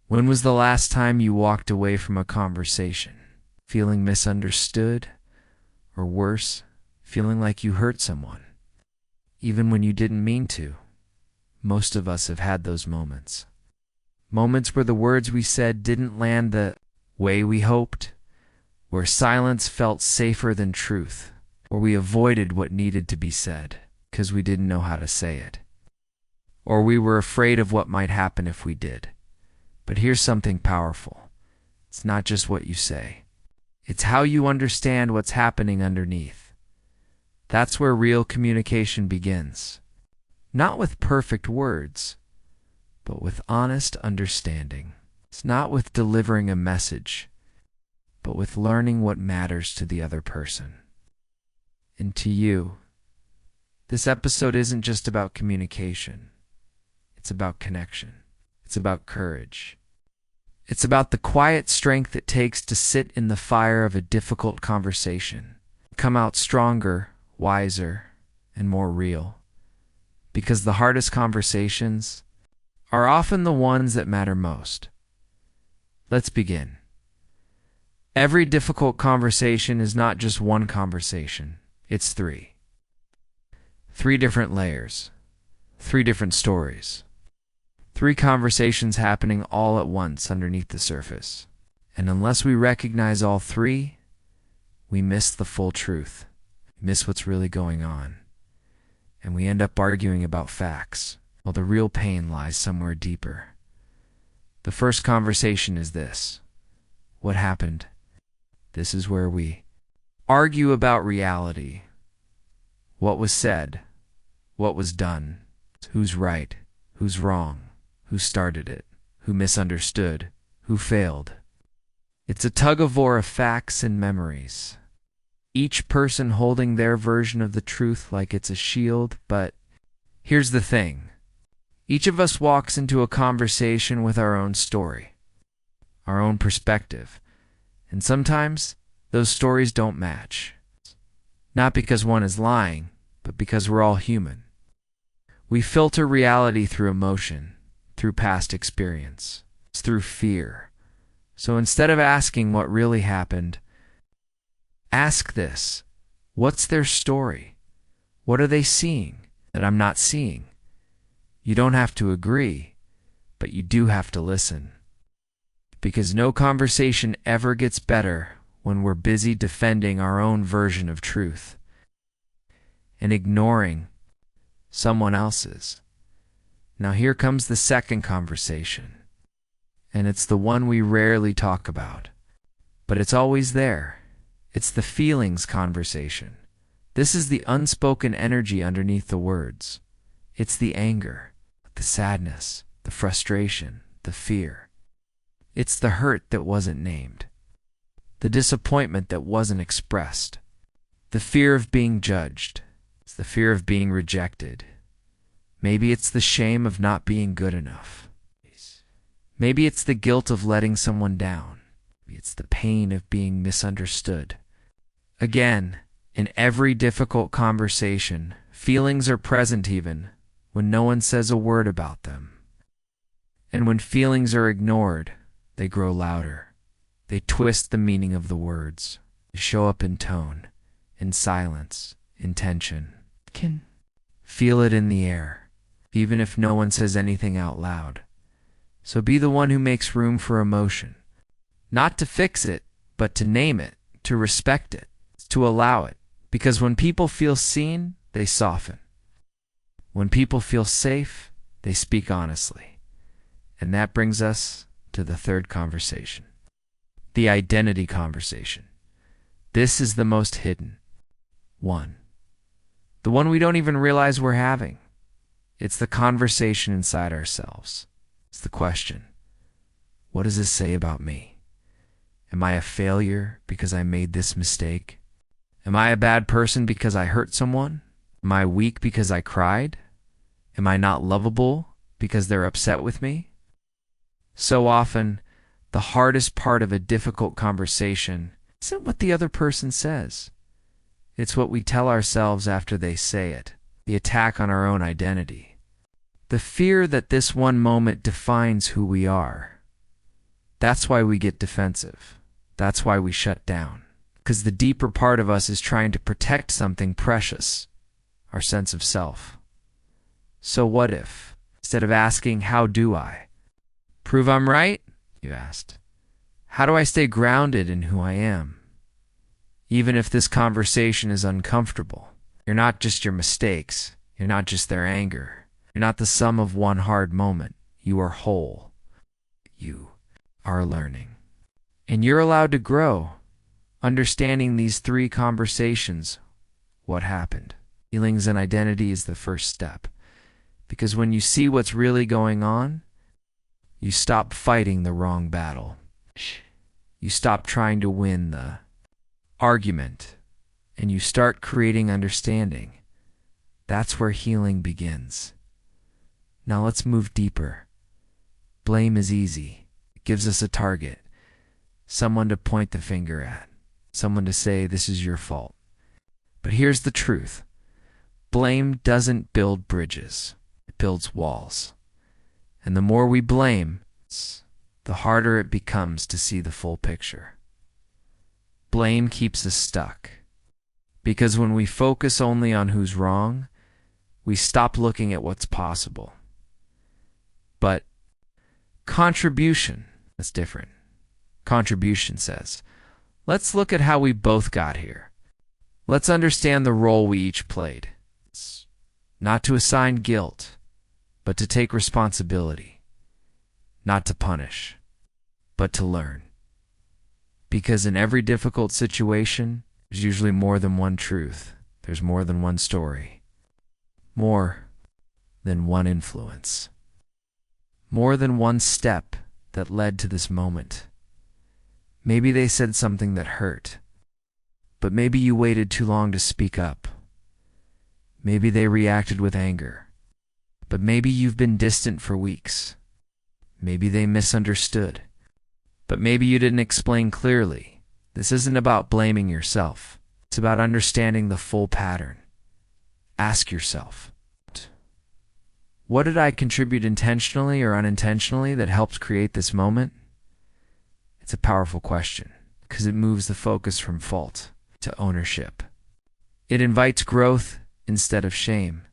When was the last time you walked away from a conversation, feeling misunderstood, or worse, feeling like you hurt someone, even when you didn't mean to? Most of us have had those moments. Moments where the words we said didn't land the way we hoped, where silence felt safer than truth, or we avoided what needed to be said because we didn't know how to say it, or we were afraid of what might happen if we did. But here's something powerful. It's not just what you say. It's how you understand what's happening underneath. That's where real communication begins. Not with perfect words, but with honest understanding. It's not with delivering a message, but with learning what matters to the other person. And to you, this episode isn't just about communication. It's about connection. It's about courage. It's about the quiet strength it takes to sit in the fire of a difficult conversation, come out stronger, wiser, and more real. Because the hardest conversations are often the ones that matter most. Let's begin. Every difficult conversation is not just one conversation. It's three. 3 different layers. 3 different stories. 3 conversations happening all at once underneath the surface. And unless we recognize all 3, we miss the full truth, miss what's really going on. And we end up arguing about facts, while the real pain lies somewhere deeper. The first conversation is this. What happened? This is where we argue about reality. What was said? What was done? Who's right? Who's wrong? Who started it? Who misunderstood? Who failed? It's a tug-of-war of facts and memories. Each person holding their version of the truth like it's a shield, but here's the thing. Each of us walks into a conversation with our own story, our own perspective, and sometimes those stories don't match. Not because one is lying, but because we're all human. We filter reality through emotion, through past experience, through fear. So instead of asking what really happened, ask this. What's their story? What are they seeing that I'm not seeing? You don't have to agree, but you do have to listen. Because no conversation ever gets better when we're busy defending our own version of truth and ignoring someone else's. Now here comes the second conversation, and it's the one we rarely talk about, but it's always there. It's the feelings conversation. This is the unspoken energy underneath the words. It's the anger, the sadness, the frustration, the fear. It's the hurt that wasn't named, the disappointment that wasn't expressed, the fear of being judged. It's the fear of being rejected. Maybe it's the shame of not being good enough. Maybe it's the guilt of letting someone down. Maybe it's the pain of being misunderstood. Again, in every difficult conversation, feelings are present even when no one says a word about them. And when feelings are ignored, they grow louder. They twist the meaning of the words. They show up in tone, in silence, in tension. Can feel it in the air, even if no one says anything out loud. So be the one who makes room for emotion. Not to fix it, but to name it, to respect it, to allow it. Because when people feel seen, they soften. When people feel safe, they speak honestly. And that brings us to the third conversation. The identity conversation. This is the most hidden one. The one we don't even realize we're having. It's the conversation inside ourselves. It's the question, what does this say about me? Am I a failure because I made this mistake? Am I a bad person because I hurt someone? Am I weak because I cried? Am I not lovable because they're upset with me? So often, the hardest part of a difficult conversation isn't what the other person says. It's what we tell ourselves after they say it, the attack on our own identity. The fear that this one moment defines who we are, That's why we get defensive. That's why we shut down. Because the deeper part of us is trying to protect something precious, our sense of self. So what if, instead of asking, how do I prove I'm right, you asked, how do I stay grounded in who I am? Even if this conversation is uncomfortable, you're not just your mistakes. You're not just their anger. You're not the sum of one hard moment. You are whole. You are learning. And you're allowed to grow. Understanding these 3 conversations, what happened? Feelings and identity is the first step. Because when you see what's really going on, you stop fighting the wrong battle. You stop trying to win the argument, and you start creating understanding. That's where healing begins. Now let's move deeper. Blame is easy. It gives us a target, someone to point the finger at, someone to say, this is your fault. But here's the truth. Blame doesn't build bridges. It builds walls. And the more we blame, the harder it becomes to see the full picture. Blame keeps us stuck. Because when we focus only on who's wrong, we stop looking at what's possible. But contribution, that's different. Contribution says, let's look at how we both got here. Let's understand the role we each played. It's not to assign guilt, but to take responsibility. Not to punish, but to learn. Because in every difficult situation, there's usually more than one truth. There's more than one story. More than one influence. More than one step that led to this moment. Maybe they said something that hurt, but maybe you waited too long to speak up. Maybe they reacted with anger, but maybe you've been distant for weeks. Maybe they misunderstood, but maybe you didn't explain clearly. This isn't about blaming yourself. It's about understanding the full pattern. Ask yourself, what did I contribute intentionally or unintentionally that helped create this moment? It's a powerful question because it moves the focus from fault to ownership. It invites growth instead of shame.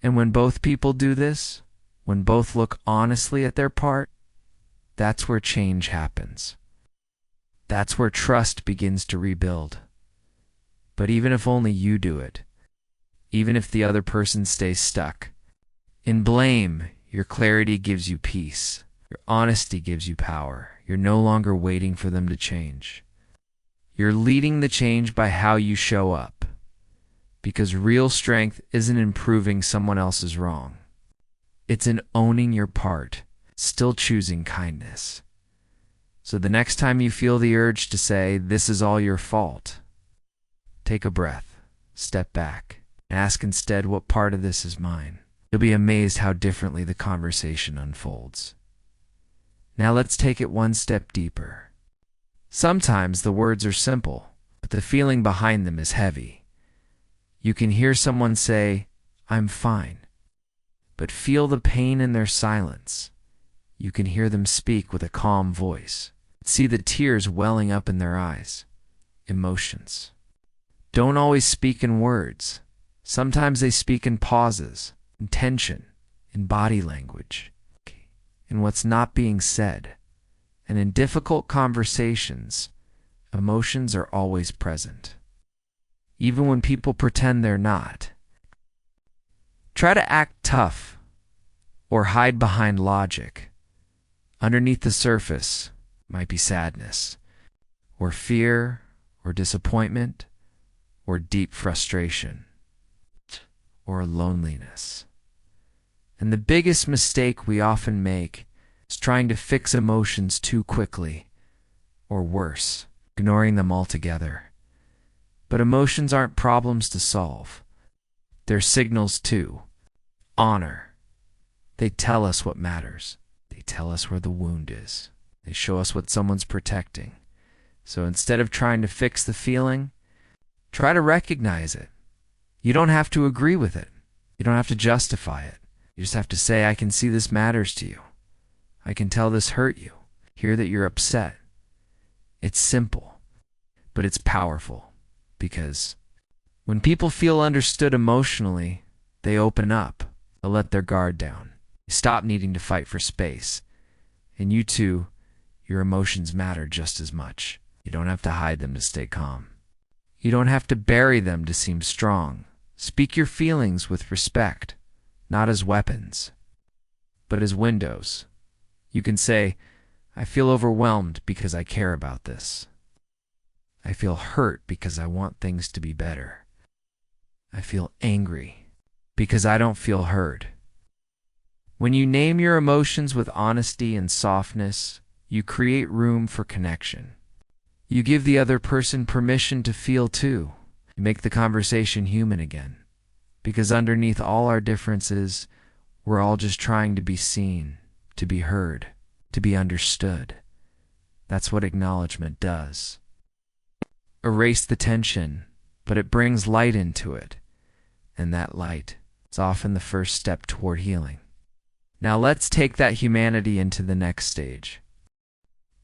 And when both people do this, when both look honestly at their part, that's where change happens. That's where trust begins to rebuild. But even if only you do it, even if the other person stays stuck, in blame, your clarity gives you peace. Your honesty gives you power. You're no longer waiting for them to change. You're leading the change by how you show up. Because real strength isn't in proving someone else is wrong. It's in owning your part, still choosing kindness. So the next time you feel the urge to say, this is all your fault, take a breath, step back, and ask instead, what part of this is mine? You'll be amazed how differently the conversation unfolds. Now let's take it one step deeper. Sometimes the words are simple, but the feeling behind them is heavy. You can hear someone say, I'm fine, but feel the pain in their silence. You can hear them speak with a calm voice. See the tears welling up in their eyes. Emotions don't always speak in words. Sometimes they speak in pauses, in tension, in body language, in what's not being said. And in difficult conversations, emotions are always present, even when people pretend they're not. Try to act tough or hide behind logic. Underneath the surface might be sadness, or fear, or disappointment, or deep frustration, or loneliness. And the biggest mistake we often make is trying to fix emotions too quickly, or worse, ignoring them altogether. But emotions aren't problems to solve. They're signals too. Honor. They tell us what matters. They tell us where the wound is. They show us what someone's protecting. So instead of trying to fix the feeling, try to recognize it. You don't have to agree with it. You don't have to justify it. You just have to say, I can see this matters to you. I can tell this hurt you. Hear that you're upset. It's simple, but it's powerful, because when people feel understood emotionally, they open up. They'll let their guard down. You stop needing to fight for space. And you too, your emotions matter just as much. You don't have to hide them to stay calm. You don't have to bury them to seem strong. Speak your feelings with respect, not as weapons, but as windows. You can say, I feel overwhelmed because I care about this. I feel hurt because I want things to be better. I feel angry because I don't feel heard. When you name your emotions with honesty and softness, you create room for connection. You give the other person permission to feel too. You make the conversation human again. Because underneath all our differences, we're all just trying to be seen, to be heard, to be understood. That's what acknowledgement does. Erase the tension, but it brings light into it. And that light is often the first step toward healing. Now let's take that humanity into the next stage.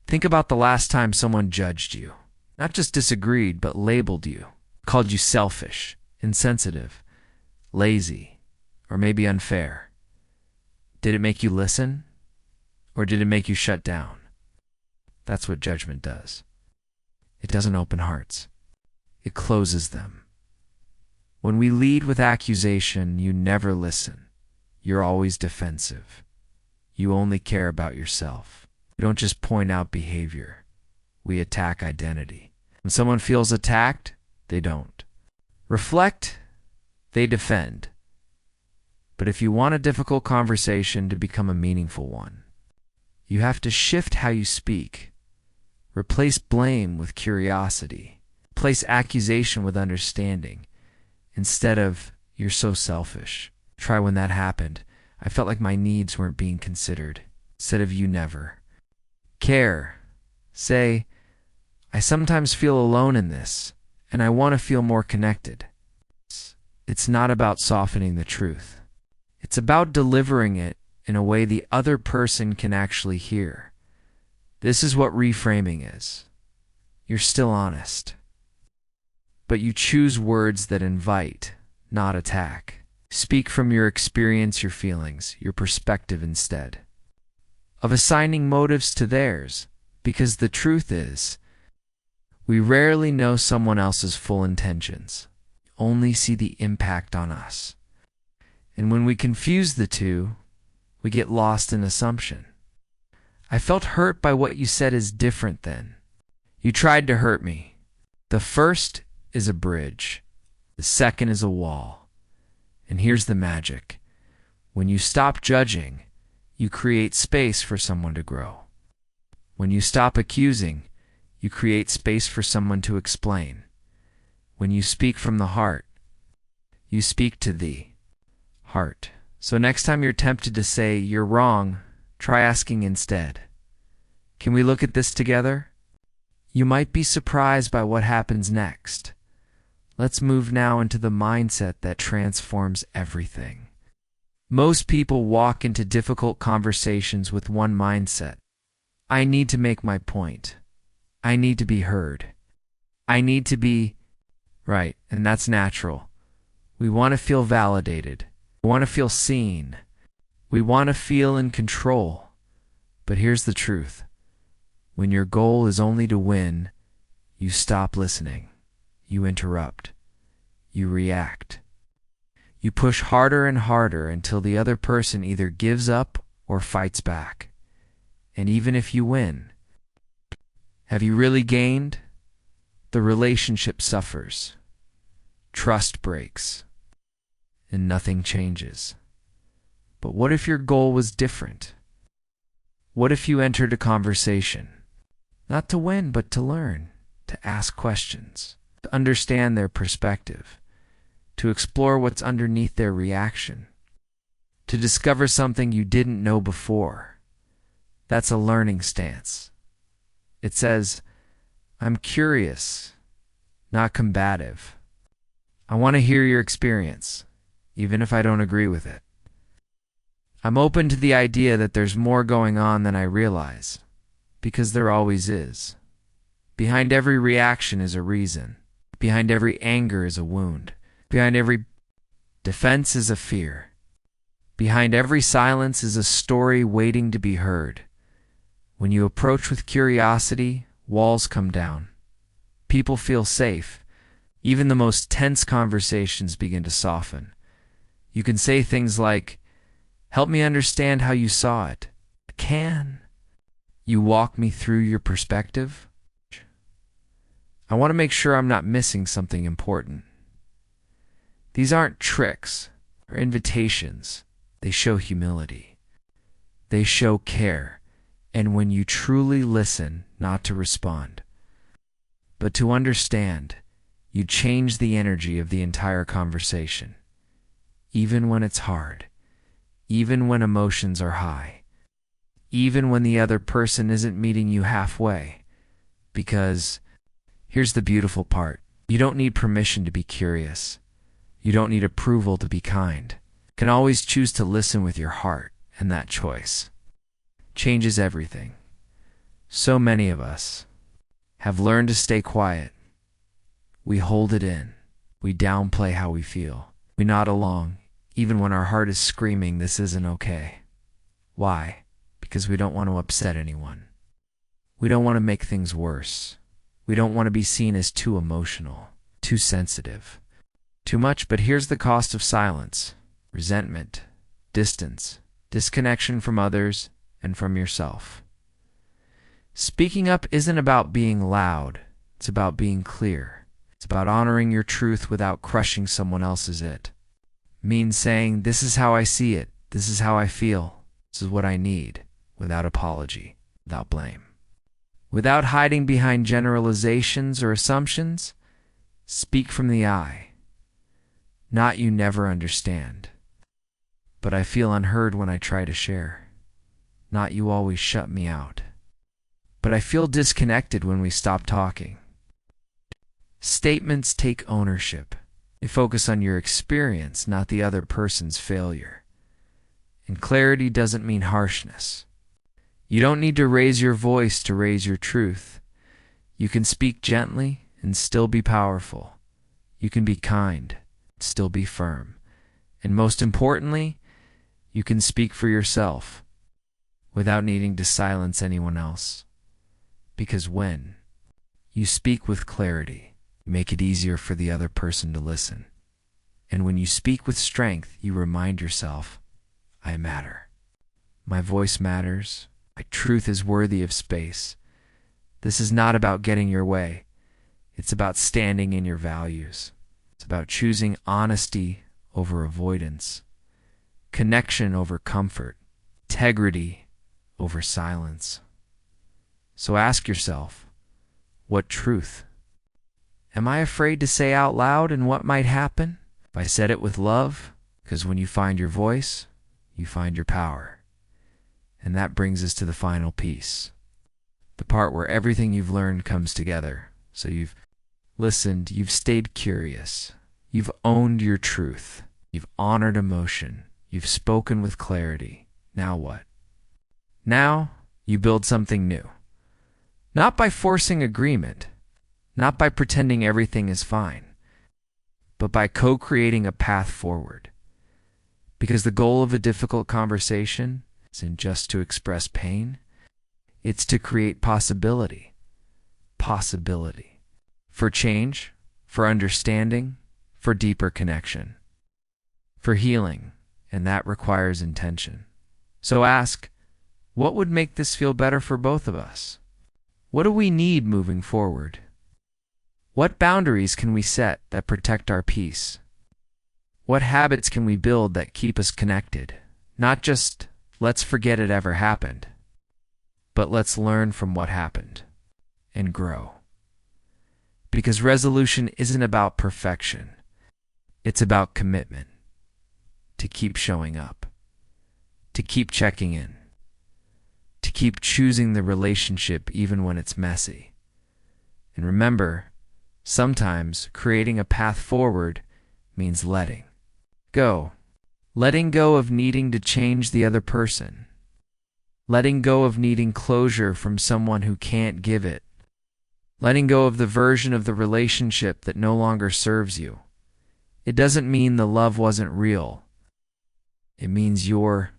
Think about the last time someone judged you. Not just disagreed, but labeled you. Called you selfish, insensitive, lazy, or maybe unfair. Did it make you listen? Or did it make you shut down? That's what judgment does. It doesn't open hearts. It closes them. When we lead with accusation, you never listen. You're always defensive. You only care about yourself. We don't just point out behavior. We attack identity. When someone feels attacked, they don't reflect, they defend. But if you want a difficult conversation to become a meaningful one, you have to shift how you speak. Replace blame with curiosity. Replace accusation with understanding. Instead of, you're so selfish. Try when that happened. I felt like my needs weren't being considered. Instead of you never. Care. Say, I sometimes feel alone in this, and I want to feel more connected. It's not about softening the truth. It's about delivering it in a way the other person can actually hear. This is what reframing is. You're still honest, but you choose words that invite, not attack. Speak from your experience, your feelings, your perspective instead of assigning motives to theirs, because the truth is, we rarely know someone else's full intentions, only see the impact on us. And when we confuse the two, we get lost in assumption. I felt hurt by what you said is different than. You tried to hurt me. The first is a bridge. The second is a wall. And here's the magic. When you stop judging, you create space for someone to grow. When you stop accusing, you create space for someone to explain. When you speak from the heart, you speak to the heart. So next time you're tempted to say, you're wrong, try asking instead, can we look at this together? You might be surprised by what happens next. Let's move now into the mindset that transforms everything. Most people walk into difficult conversations with one mindset. I need to make my point. I need to be heard. I need to be right, and that's natural. We want to feel validated. We want to feel seen. We want to feel in control. But here's the truth. When your goal is only to win, you stop listening. You interrupt. You react. You push harder and harder until the other person either gives up or fights back. And even if you win, have you really gained? The relationship suffers. Trust breaks. And nothing changes. But what if your goal was different? What if you entered a conversation, not to win, but to learn, to ask questions, to understand their perspective, to explore what's underneath their reaction, to discover something you didn't know before? That's a learning stance. It says, I'm curious, not combative. I want to hear your experience, even if I don't agree with it. I'm open to the idea that there's more going on than I realize. because there always is. Behind every reaction is a reason. Behind every anger is a wound. Behind every defense is a fear. Behind every silence is a story waiting to be heard. When you approach with curiosity, walls come down. People feel safe. Even the most tense conversations begin to soften. You can say things like, "Help me understand how you saw it." Can you walk me through your perspective? I want to make sure I'm not missing something important. These aren't tricks or invitations. They show humility. They show care. And when you truly listen, not to respond, but to understand, you change the energy of the entire conversation. Even when it's hard, even when emotions are high, even when the other person isn't meeting you halfway. Because here's the beautiful part. You don't need permission to be curious. You don't need approval to be kind. You can always choose to listen with your heart, and that choice changes everything. So many of us have learned to stay quiet. We hold it in. We downplay how we feel. We nod along, even when our heart is screaming, "This isn't okay." Why? Because we don't want to upset anyone. We don't want to make things worse. We don't want to be seen as too emotional, too sensitive, too much. But here's the cost of silence: resentment, distance, disconnection from others and from yourself. Speaking up isn't about being loud. It's about being clear. It's about honoring your truth without crushing someone else's it. Means saying, "This is how I see it. This is how I feel. This is what I need," without apology, without blame. Without hiding behind generalizations or assumptions. Speak from the "I." Not "you never understand," but "I feel unheard when I try to share." Not "you always shut me out," but "I feel disconnected when we stop talking." Statements take ownership. They focus on your experience, not the other person's failure. And clarity doesn't mean harshness. You don't need to raise your voice to raise your truth. You can speak gently and still be powerful. You can be kind and still be firm. And most importantly, you can speak for yourself without needing to silence anyone else. Because when you speak with clarity, you make it easier for the other person to listen. And when you speak with strength, you remind yourself, "I matter. My voice matters. My truth is worthy of space." This is not about getting your way. It's about standing in your values. It's about choosing honesty over avoidance, connection over comfort, integrity over silence. So ask yourself, what truth am I afraid to say out loud, and what might happen if I said it with love? Because when you find your voice, you find your power. And that brings us to the final piece, the part where everything you've learned comes together. So you've listened, you've stayed curious, you've owned your truth, you've honored emotion, you've spoken with clarity. Now what? Now you build something new. Not by forcing agreement, not by pretending everything is fine, but by co-creating a path forward. Because the goal of a difficult conversation isn't just to express pain, it's to create possibility. Possibility. For change, for understanding, for deeper connection, for healing, and that requires intention. So ask, what would make this feel better for both of us? What do we need moving forward? What boundaries can we set that protect our peace? What habits can we build that keep us connected? Not just, let's forget it ever happened, but let's learn from what happened and grow. Because resolution isn't about perfection. It's about commitment. To keep showing up. To keep checking in. To keep choosing the relationship even when it's messy. And remember, sometimes creating a path forward means letting go. Letting go of needing to change the other person. letting go of needing closure from someone who can't give it, letting go of the version of the relationship that no longer serves you. It doesn't mean the love wasn't real. It means you're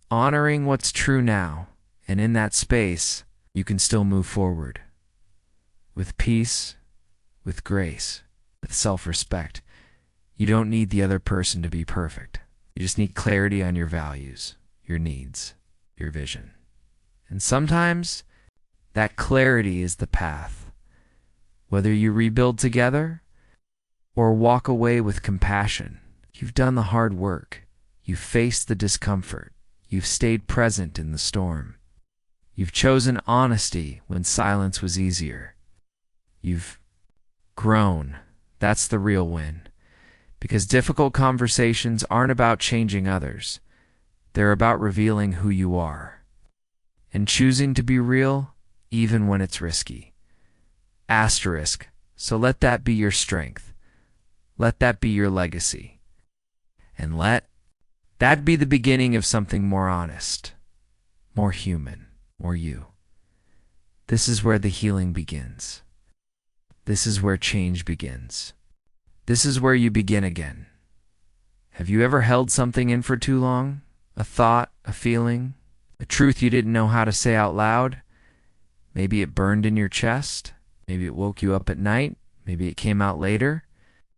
honoring what's true now, and in that space, you can still move forward. With peace, with grace, with self-respect. You don't need the other person to be perfect. You just need clarity on your values, your needs, your vision. And sometimes, that clarity is the path. Whether you rebuild together or walk away with compassion, you've done the hard work. You've faced the discomfort. You've stayed present in the storm. You've chosen honesty when silence was easier. You've grown. That's the real win. Because difficult conversations aren't about changing others. They're about revealing who you are. And choosing to be real, even when it's risky. Asterisk. So let that be your strength. Let that be your legacy. And let that be the beginning of something more honest, more human, more you. This is where the healing begins. This is where change begins. This is where you begin again. Have you ever held something in for too long? A thought, a feeling, a truth you didn't know how to say out loud? Maybe it burned in your chest. Maybe it woke you up at night. Maybe it came out later.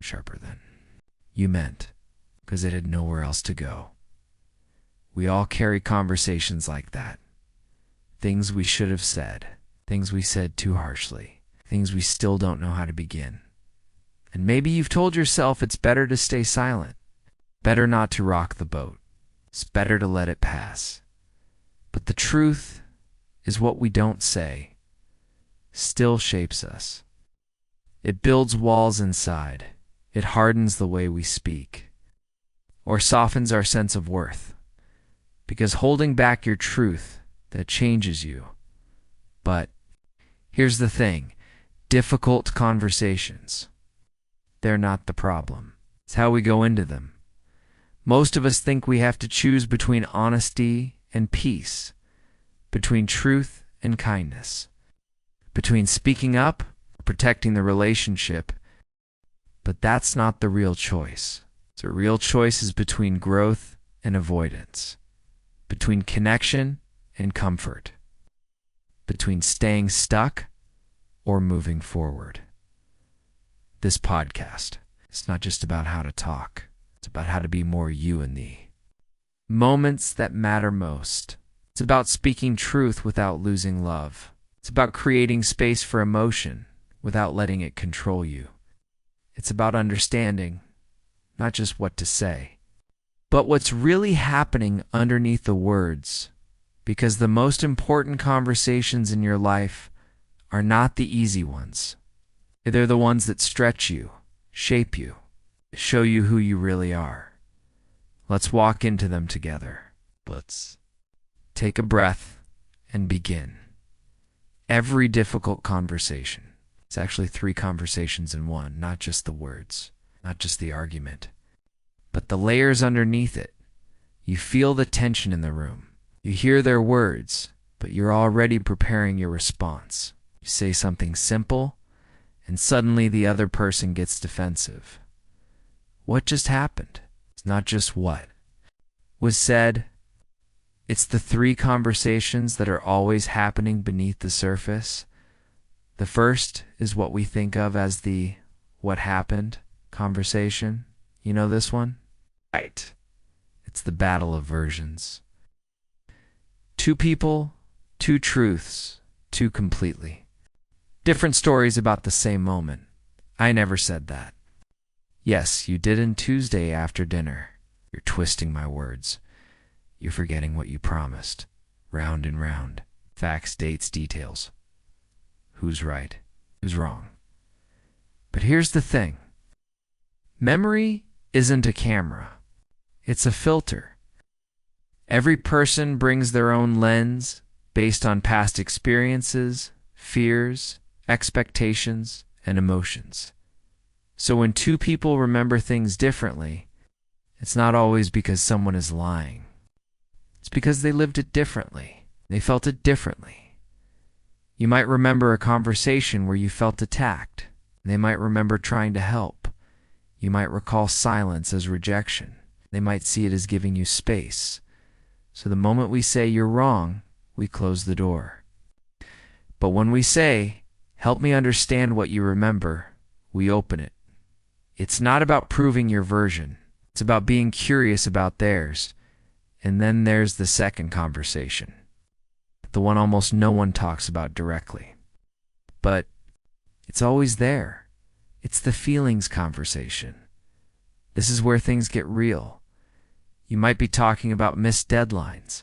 Sharper than you meant, because it had nowhere else to go. We all carry conversations like that. Things we should have said. Things we said too harshly. Things we still don't know how to begin. And maybe you've told yourself it's better to stay silent. Better not to rock the boat. It's better to let it pass. But the truth is what we don't say still shapes us. It builds walls inside. It hardens the way we speak. Or softens our sense of worth. Because holding back your truth, that changes you. But here's the thing. Difficult conversations. They're not the problem. It's how we go into them. Most of us think we have to choose between honesty and peace, between truth and kindness, between speaking up or protecting the relationship. But that's not the real choice. The real choice is between growth and avoidance, between connection and comfort, between staying stuck or moving forward. This podcast is not just about how to talk. It's about how to be more you in the moments that matter most. It's about speaking truth without losing love. It's about creating space for emotion without letting it control you. It's about understanding, not just what to say, but what's really happening underneath the words. Because the most important conversations in your life are not the easy ones. They're the ones that stretch you, shape you, show you who you really are. Let's walk into them together. Let's take a breath and begin. Every difficult conversation, it's actually 3 conversations in one, not just the words, not just the argument, but the layers underneath it. You feel the tension in the room. You hear their words, but you're already preparing your response. You say something simple, and suddenly the other person gets defensive. What just happened? It's not just what was said. It's the 3 conversations that are always happening beneath the surface. The first is what we think of as the what happened conversation. You know this one? Right. It's the battle of versions. 2 people, 2 truths, 2 completely different stories about the same moment. I never said that. Yes, you didn't Tuesday after dinner. You're twisting my words. You're forgetting what you promised. Round and round. Facts, dates, details. Who's right? Who's wrong? But here's the thing. Memory isn't a camera. It's a filter. Every person brings their own lens based on past experiences, fears, expectations, and emotions. So when 2 people remember things differently, it's not always because someone is lying. It's because they lived it differently. They felt it differently. You might remember a conversation where you felt attacked. They might remember trying to help. You might recall silence as rejection. They might see it as giving you space. So the moment we say you're wrong, we close the door. But when we say, help me understand what you remember, we open it. It's not about proving your version. It's about being curious about theirs. And then there's the second conversation, the one almost no one talks about directly. But it's always there. It's the feelings conversation. This is where things get real. You might be talking about missed deadlines,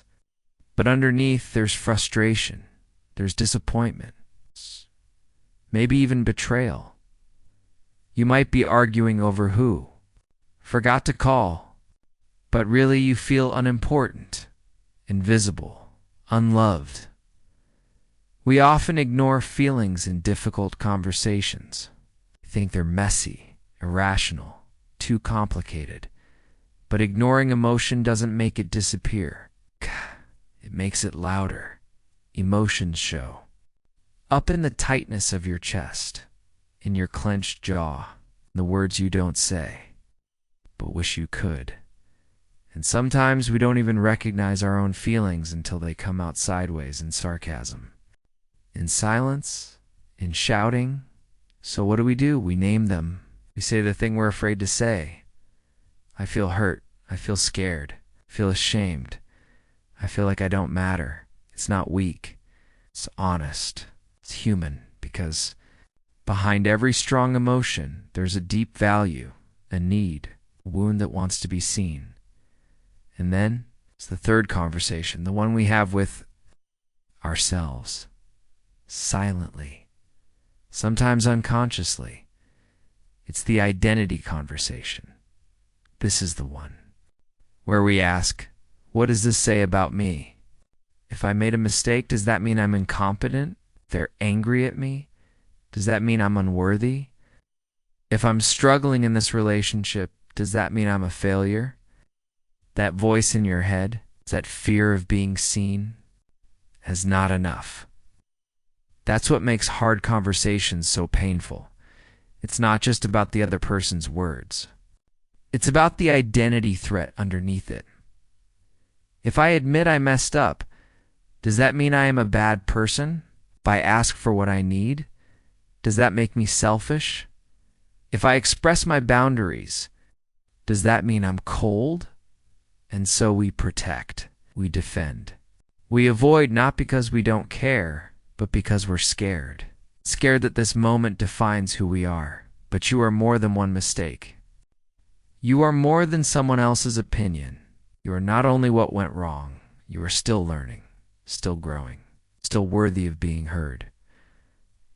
but underneath there's frustration, there's disappointment, maybe even betrayal. You might be arguing over who forgot to call, but really you feel unimportant, invisible, unloved. We often ignore feelings in difficult conversations. We think they're messy, irrational, too complicated. But ignoring emotion doesn't make it disappear. It makes it louder. Emotions show up in the tightness of your chest, in your clenched jaw, the words you don't say, but wish you could. And sometimes we don't even recognize our own feelings until they come out sideways in sarcasm, in silence, in shouting. So what do? We name them. We say the thing we're afraid to say. I feel hurt. I feel scared. I feel ashamed. I feel like I don't matter. It's not weak. It's honest. It's human, because behind every strong emotion, there's a deep value, a need, a wound that wants to be seen. And then it's the third conversation, the one we have with ourselves, silently, sometimes unconsciously. It's the identity conversation. This is the one where we ask, what does this say about me? If I made a mistake, does that mean I'm incompetent? They're angry at me? Does that mean I'm unworthy? If I'm struggling in this relationship, does that mean I'm a failure? That voice in your head, that fear of being seen, as not enough. That's what makes hard conversations so painful. It's not just about the other person's words. It's about the identity threat underneath it. If I admit I messed up, does that mean I am a bad person? If I ask for what I need, does that make me selfish? If I express my boundaries, does that mean I'm cold? And so we protect, we defend. We avoid not because we don't care, but because we're scared. Scared that this moment defines who we are. But you are more than one mistake. You are more than someone else's opinion. You are not only what went wrong, you are still learning, still growing, still worthy of being heard.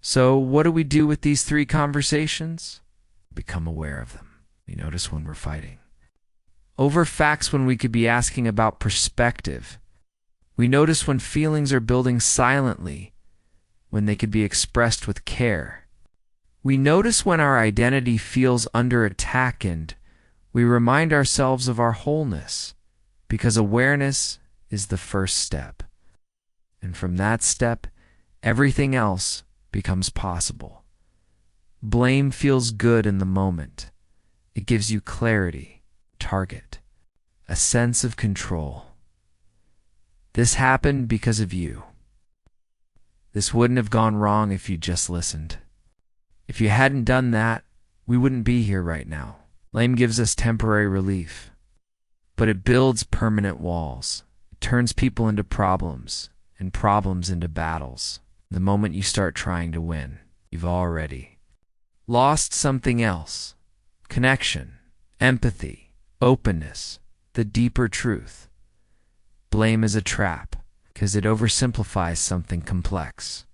So what do we do with these three conversations? Become aware of them. We notice when we're fighting over facts when we could be asking about perspective. We notice when feelings are building silently, when they could be expressed with care. We notice when our identity feels under attack, and we remind ourselves of our wholeness, because awareness is the first step. And from that step, everything else becomes possible. Blame feels good in the moment. It gives you clarity, target, a sense of control. This happened because of you. This wouldn't have gone wrong if you just listened. If you hadn't done that, we wouldn't be here right now. Blame gives us temporary relief, but it builds permanent walls. It turns people into problems, and problems into battles. The moment you start trying to win, you've already lost something else. Connection, empathy, openness, the deeper truth. Blame is a trap, because it oversimplifies something complex.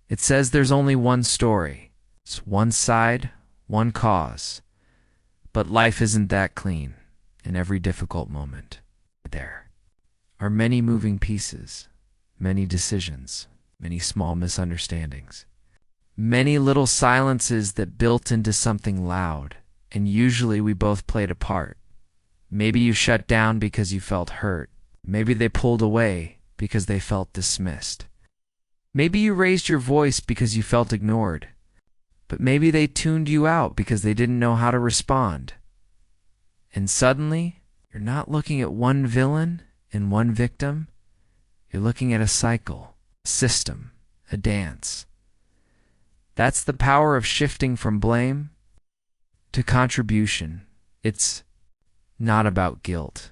It says there's only one story. It's one side, one cause. But life isn't that clean. In every difficult moment, there are many moving pieces, many decisions, many small misunderstandings, many little silences that built into something loud, and usually we both played a part. Maybe you shut down because you felt hurt. Maybe they pulled away because they felt dismissed. Maybe you raised your voice because you felt ignored, but maybe they tuned you out because they didn't know how to respond. And suddenly, you're not looking at one villain and one victim. You're looking at a cycle, a system, a dance. That's the power of shifting from blame to contribution. It's not about guilt.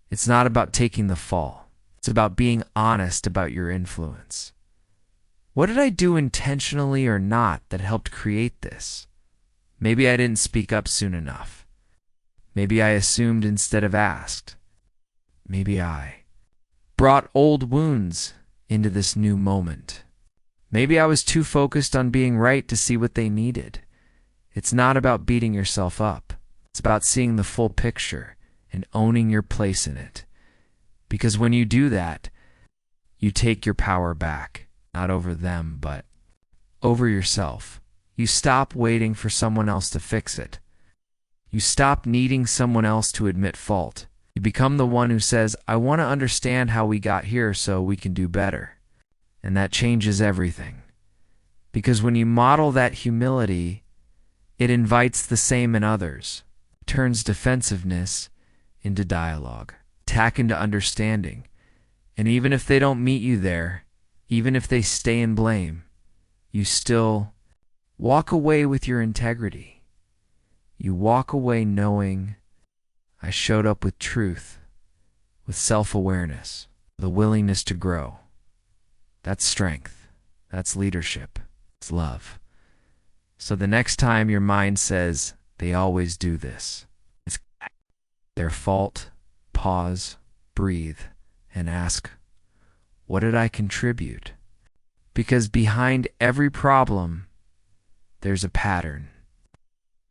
It's not about taking the fall. It's about being honest about your influence. What did I do intentionally or not that helped create this? Maybe I didn't speak up soon enough. Maybe I assumed instead of asked. Maybe I brought old wounds into this new moment. Maybe I was too focused on being right to see what they needed. It's not about beating yourself up. It's about seeing the full picture and owning your place in it. Because when you do that, you take your power back, not over them, but over yourself. You stop waiting for someone else to fix it. You stop needing someone else to admit fault. You become the one who says, I want to understand how we got here so we can do better. And that changes everything. Because when you model that humility, it invites the same in others, turns defensiveness into dialogue, attack into understanding. And even if they don't meet you there, even if they stay in blame, you still walk away with your integrity. You walk away knowing I showed up with truth, with self-awareness, the willingness to grow. That's strength. That's leadership. It's love. So the next time your mind says, they always do this, it's their fault, pause, breathe, and ask, what did I contribute? Because behind every problem, there's a pattern.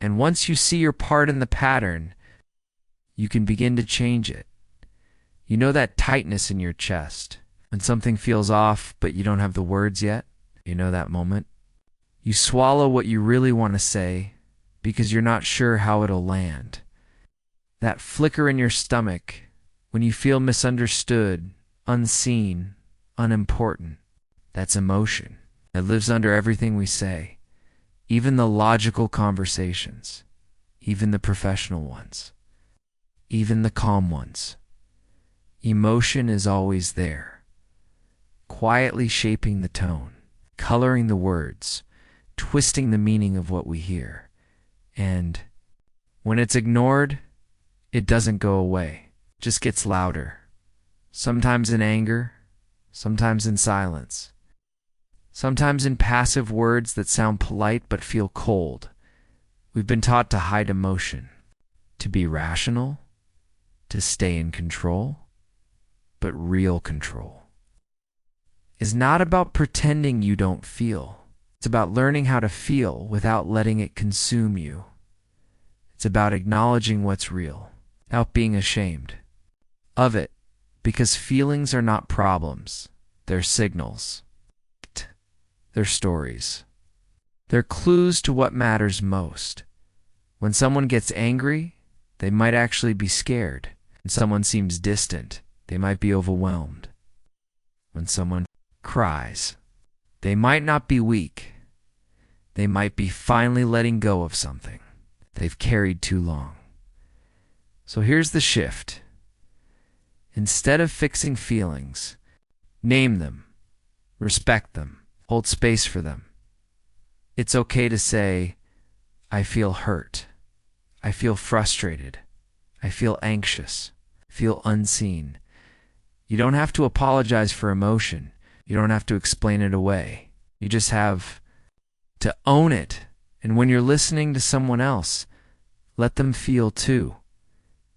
And once you see your part in the pattern, you can begin to change it. You know that tightness in your chest when something feels off but you don't have the words yet? You know that moment? You swallow what you really want to say because you're not sure how it'll land. That flicker in your stomach when you feel misunderstood, unseen, unimportant. That's emotion. It lives under everything we say. Even the logical conversations, even the professional ones, even the calm ones. Emotion is always there, quietly shaping the tone, coloring the words, twisting the meaning of what we hear. And when it's ignored, it doesn't go away, it just gets louder. Sometimes in anger, sometimes in silence. Sometimes in passive words that sound polite but feel cold. We've been taught to hide emotion, to be rational, to stay in control. But real control is not about pretending you don't feel. It's about learning how to feel without letting it consume you. It's about acknowledging what's real, without being ashamed of it, because feelings are not problems. They're signals. They're stories. They're clues to what matters most. When someone gets angry, they might actually be scared. When someone seems distant, they might be overwhelmed. When someone cries, they might not be weak. They might be finally letting go of something they've carried too long. So here's the shift. Instead of fixing feelings, name them, respect them, hold space for them. It's okay to say, I feel hurt. I feel frustrated. I feel anxious. I feel unseen. You don't have to apologize for emotion. You don't have to explain it away. You just have to own it. And when you're listening to someone else, let them feel too.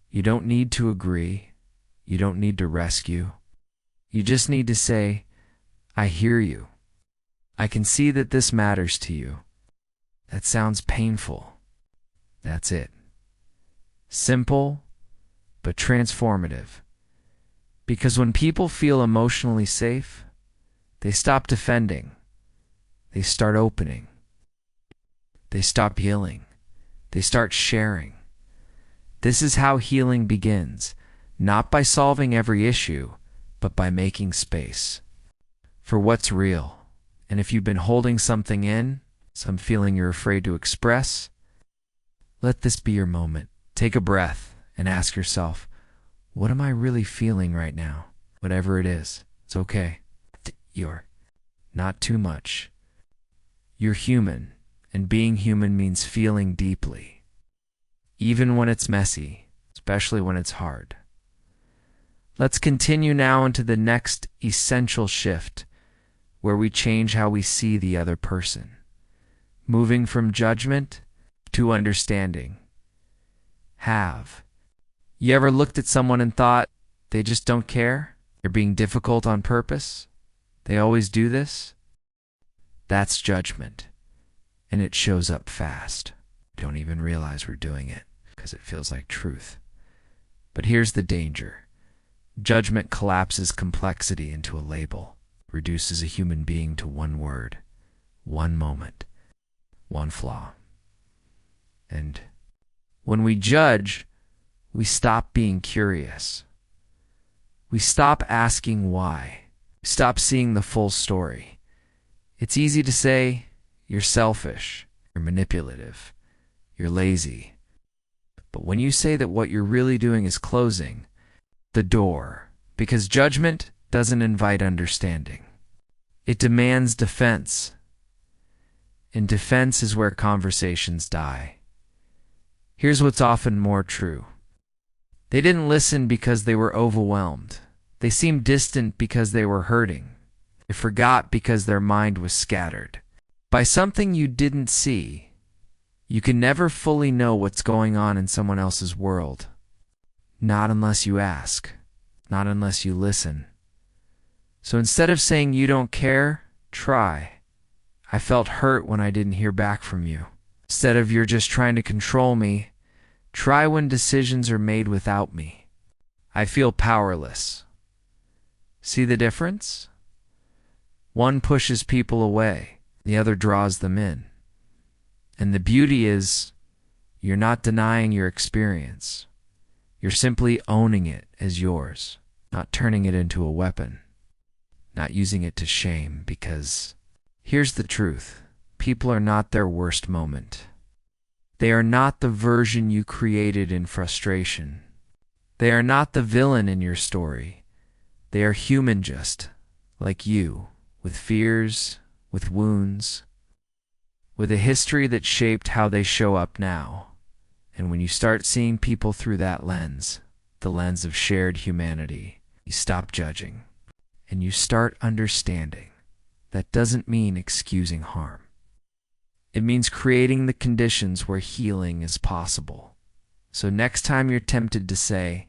You don't need to agree. You don't need to rescue. You just need to say, I hear you. I can see that this matters to you. That sounds painful. That's it. Simple, but transformative. Because when people feel emotionally safe, they stop defending. They start opening. They stop healing. They start sharing. This is how healing begins, not by solving every issue, but by making space for what's real. And if you've been holding something in, some feeling you're afraid to express, let this be your moment. Take a breath and ask yourself, what am I really feeling right now? Whatever it is, it's okay. You're not too much. You're human, and being human means feeling deeply, even when it's messy, especially when it's hard. Let's continue now into the next essential shift, where we change how we see the other person, moving from judgment to understanding. Have you ever looked at someone and thought, they just don't care? They're being difficult on purpose? They always do this? That's judgment, and it shows up fast. We don't even realize we're doing it because it feels like truth. But here's the danger. Judgment collapses complexity into a label, reduces a human being to one word, one moment, one flaw. And when we judge, we stop being curious. We stop asking why. We stop seeing the full story. It's easy to say, you're selfish, you're manipulative, you're lazy. But when you say that what you're really doing is closing the door, because judgment doesn't invite understanding. It demands defense. And defense is where conversations die. Here's what's often more true. They didn't listen because they were overwhelmed. They seemed distant because they were hurting. They forgot because their mind was scattered by something you didn't see. You can never fully know what's going on in someone else's world. Not unless you ask. Not unless you listen. So instead of saying you don't care, try. I felt hurt when I didn't hear back from you. Instead of you're just trying to control me, try when decisions are made without me. I feel powerless. See the difference? One pushes people away, the other draws them in. And the beauty is, you're not denying your experience. You're simply owning it as yours, not turning it into a weapon, not using it to shame, because here's the truth. People are not their worst moment. They are not the version you created in frustration. They are not the villain in your story. They are human just like you, with fears, with wounds, with a history that shaped how they show up now. And when you start seeing people through that lens, the lens of shared humanity, you stop judging and you start understanding. That doesn't mean excusing harm. It means creating the conditions where healing is possible. So next time you're tempted to say,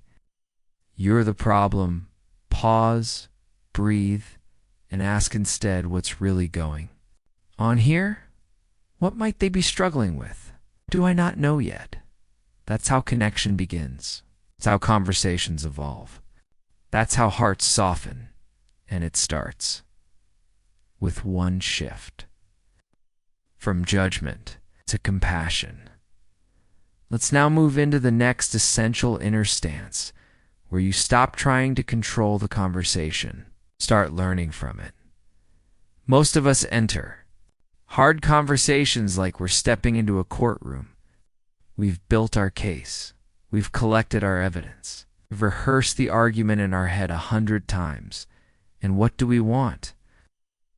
you're the problem, pause, breathe, and ask instead what's really going on here. What might they be struggling with? Do I not know yet? That's how connection begins. That's how conversations evolve. That's how hearts soften. And it starts with one shift. From judgment to compassion. Let's now move into the next essential inner stance, where you stop trying to control the conversation. Start learning from it. Most of us enter hard conversations like we're stepping into a courtroom. We've built our case. We've collected our evidence. We've rehearsed the argument in our head 100 times. And what do we want?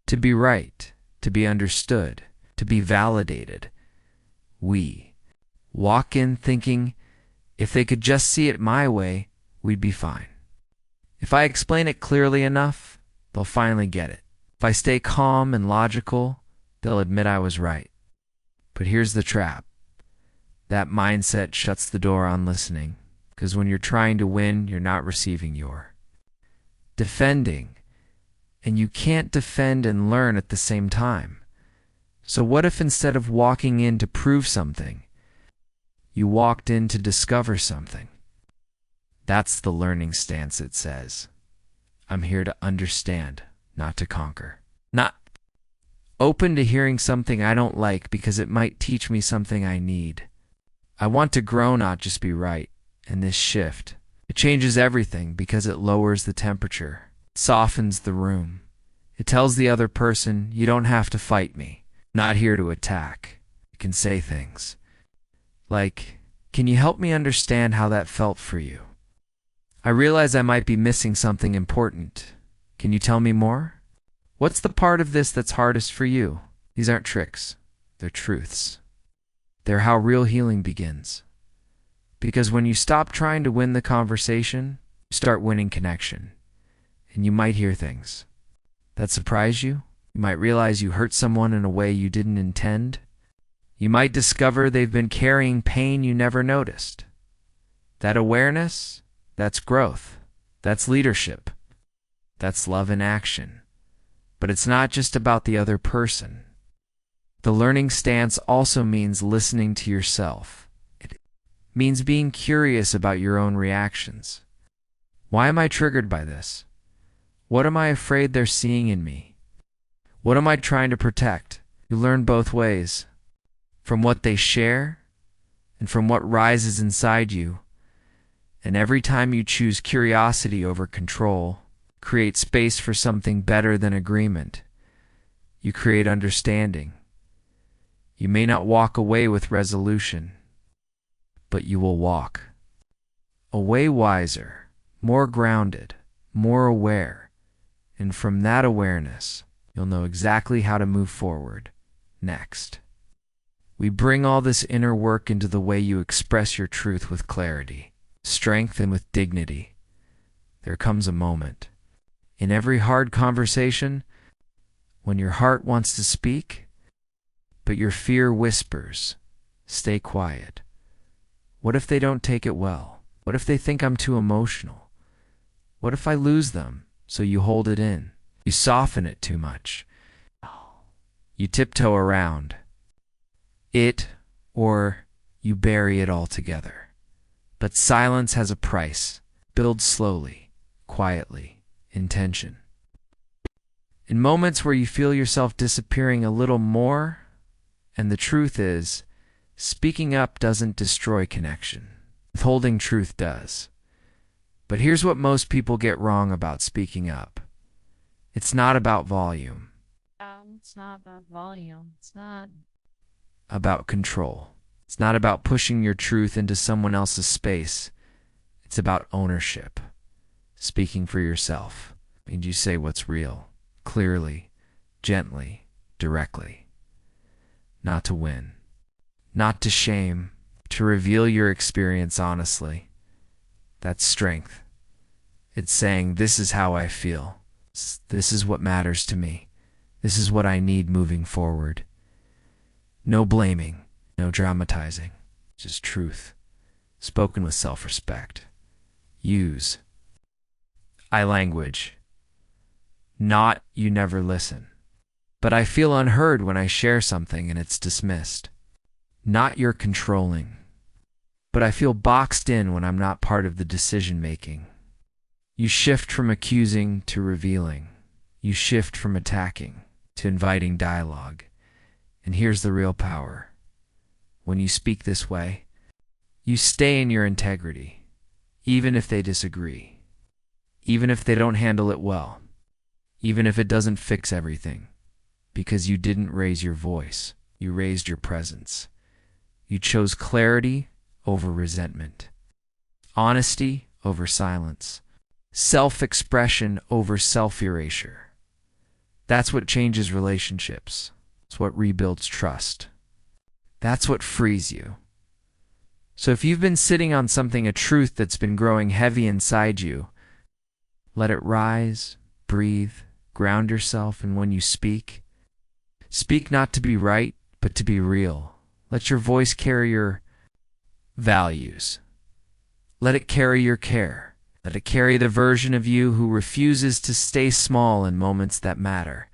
To be right, to be understood, to be validated. We walk in thinking, if they could just see it my way, we'd be fine. If I explain it clearly enough, they'll finally get it. If I stay calm and logical, they'll admit I was right. But here's the trap. That mindset shuts the door on listening, because when you're trying to win, you're not receiving, you're defending. And you can't defend and learn at the same time. So what if instead of walking in to prove something, you walked in to discover something? That's the learning stance, it says. I'm here to understand, not to conquer. Not open to hearing something I don't like because it might teach me something I need. I want to grow, not just be right. And this shift, it changes everything because it lowers the temperature. It softens the room. It tells the other person, you don't have to fight me. I'm not here to attack. You can say things like, can you help me understand how that felt for you? I realize I might be missing something important. Can you tell me more? What's the part of this that's hardest for you? These aren't tricks. They're truths. They're how real healing begins. Because when you stop trying to win the conversation, you start winning connection. And you might hear things that surprise you. You might realize you hurt someone in a way you didn't intend. You might discover they've been carrying pain you never noticed. That awareness, that's growth. That's leadership. That's love in action. But it's not just about the other person. The learning stance also means listening to yourself. It means being curious about your own reactions. Why am I triggered by this? What am I afraid they're seeing in me? What am I trying to protect? You learn both ways. From what they share and from what rises inside you. And every time you choose curiosity over control, create space for something better than agreement. You create understanding. You may not walk away with resolution, but you will walk away wiser, more grounded, more aware. And from that awareness, you'll know exactly how to move forward next. We bring all this inner work into the way you express your truth with clarity, strength, and with dignity. There comes a moment in every hard conversation when your heart wants to speak, but your fear whispers, stay quiet. What if they don't take it well? What if they think I'm too emotional? What if I lose them? So you hold it in. You soften it too much. You tiptoe around it, or you bury it altogether. But silence has a price. Build slowly, quietly, in tension. In moments where you feel yourself disappearing a little more, and the truth is, speaking up doesn't destroy connection. Withholding truth does. But here's what most people get wrong about speaking up. It's not about volume. It's not about volume. It's not About control. It's not about pushing your truth into someone else's space. It's about ownership. Speaking for yourself means you say what's real, clearly, gently, directly. Not to win. Not to shame. To reveal your experience honestly. That's strength. It's saying, this is how I feel. This is what matters to me. This is what I need moving forward. No blaming, no dramatizing, just truth, spoken with self-respect. Use I language. Not you never listen. But I feel unheard when I share something and it's dismissed. Not you're controlling. But I feel boxed in when I'm not part of the decision-making. You shift from accusing to revealing. You shift from attacking to inviting dialogue. And here's the real power. When you speak this way, you stay in your integrity, even if they disagree, even if they don't handle it well, even if it doesn't fix everything, because you didn't raise your voice, you raised your presence. You chose clarity over resentment, honesty over silence, self-expression over self-erasure. That's what changes relationships. It's what rebuilds trust. That's what frees you. So if you've been sitting on something, a truth that's been growing heavy inside you, let it rise, breathe, ground yourself, and when you speak, speak not to be right, but to be real. Let your voice carry your values. Let it carry your care. Let it carry the version of you who refuses to stay small in moments that matter.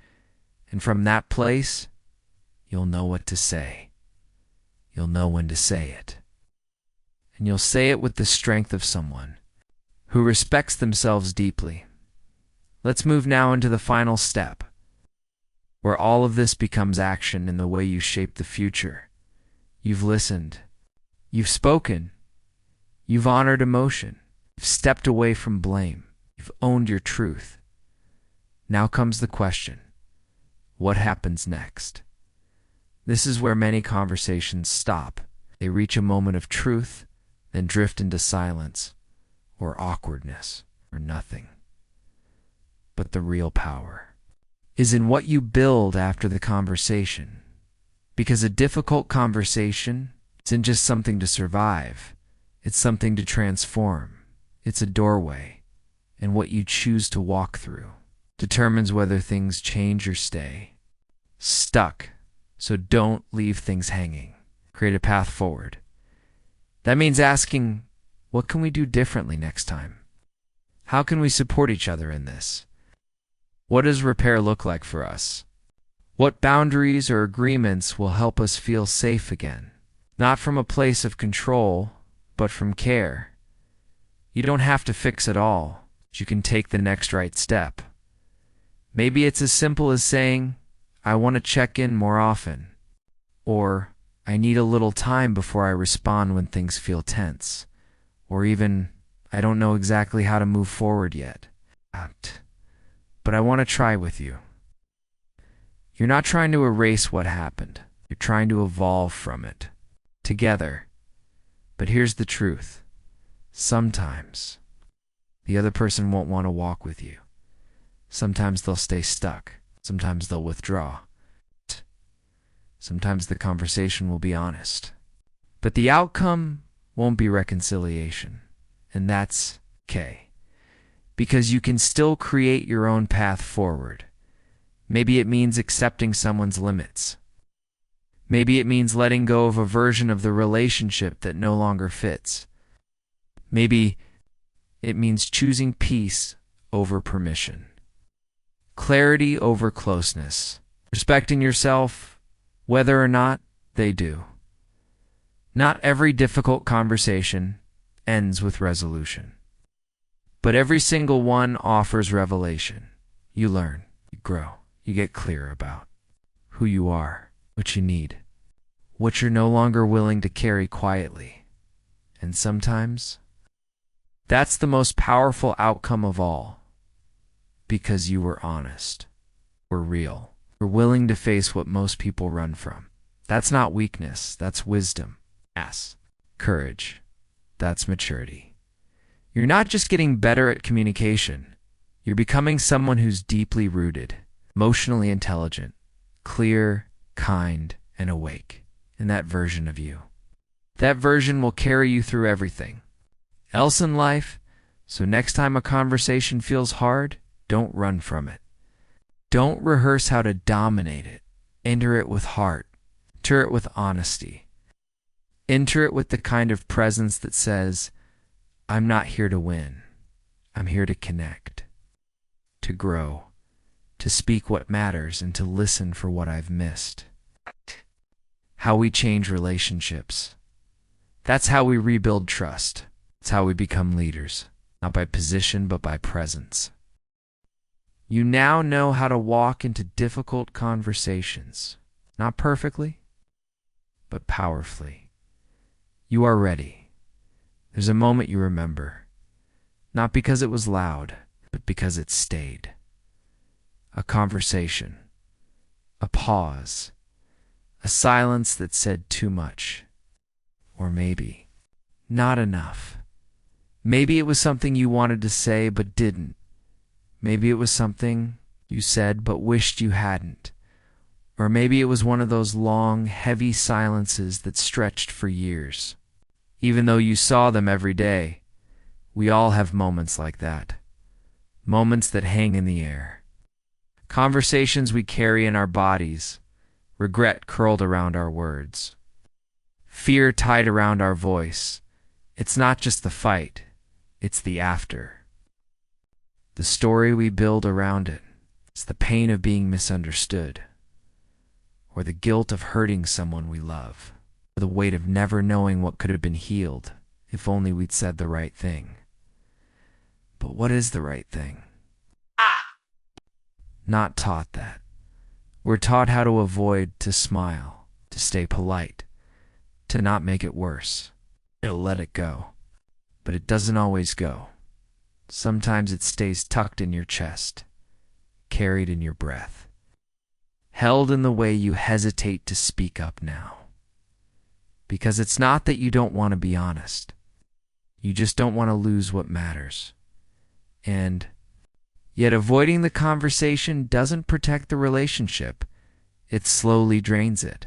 And from that place, you'll know what to say. You'll know when to say it. And you'll say it with the strength of someone who respects themselves deeply. Let's move now into the final step, where all of this becomes action in the way you shape the future. You've listened. You've spoken. You've honored emotion. You've stepped away from blame. You've owned your truth. Now comes the question, what happens next? This is where many conversations stop. They reach a moment of truth, then drift into silence, or awkwardness, or nothing. But the real power is in what you build after the conversation. Because a difficult conversation isn't just something to survive, it's something to transform. It's a doorway, and what you choose to walk through determines whether things change or stay. Stuck, so don't leave things hanging. Create a path forward. That means asking, what can we do differently next time? How can we support each other in this? What does repair look like for us? What boundaries or agreements will help us feel safe again? Not from a place of control, but from care. You don't have to fix it all, but you can take the next right step. Maybe it's as simple as saying, I want to check in more often. Or, I need a little time before I respond when things feel tense. Or even, I don't know exactly how to move forward yet. But I want to try with you. You're not trying to erase what happened. You're trying to evolve from it. Together. But here's the truth. Sometimes the other person won't want to walk with you. Sometimes they'll stay stuck. Sometimes they'll withdraw. Sometimes the conversation will be honest. But the outcome won't be reconciliation. And that's okay. Because you can still create your own path forward. Maybe it means accepting someone's limits. Maybe it means letting go of a version of the relationship that no longer fits. Maybe it means choosing peace over permission. Clarity over closeness. Respecting yourself, whether or not they do. Not every difficult conversation ends with resolution. But every single one offers revelation. You learn, you grow, you get clear about who you are, what you need, what you're no longer willing to carry quietly. And sometimes, that's the most powerful outcome of all. Because you were honest, were real, were willing to face what most people run from. That's not weakness, that's wisdom. Yes. Courage, that's maturity. You're not just getting better at communication. You're becoming someone who's deeply rooted, emotionally intelligent, clear, kind, and awake in that version of you. That version will carry you through everything else in life, so next time a conversation feels hard, don't run from it. Don't rehearse how to dominate it. Enter it with heart. Enter it with honesty. Enter it with the kind of presence that says, I'm not here to win. I'm here to connect, to grow, to speak what matters, and to listen for what I've missed. How we change relationships. That's how we rebuild trust. It's how we become leaders, not by position, but by presence. You now know how to walk into difficult conversations, not perfectly, but powerfully. You are ready. There's a moment you remember, not because it was loud, but because it stayed. A conversation, a pause, a silence that said too much, or maybe not enough. Maybe it was something you wanted to say but didn't. Maybe it was something you said but wished you hadn't. Or maybe it was one of those long, heavy silences that stretched for years. Even though you saw them every day, we all have moments like that. Moments that hang in the air. Conversations we carry in our bodies, regret curled around our words. Fear tied around our voice. It's not just the fight, it's the after. The story we build around it. It's the pain of being misunderstood, or the guilt of hurting someone we love, or the weight of never knowing what could have been healed if only we'd said the right thing. But what is the right thing? Not taught that. We're taught how to avoid, to smile, to stay polite, to not make it worse, to let it go. But it doesn't always go. Sometimes it stays tucked in your chest, carried in your breath, held in the way you hesitate to speak up now. Because it's not that you don't want to be honest. You just don't want to lose what matters. And yet avoiding the conversation doesn't protect the relationship. It slowly drains it.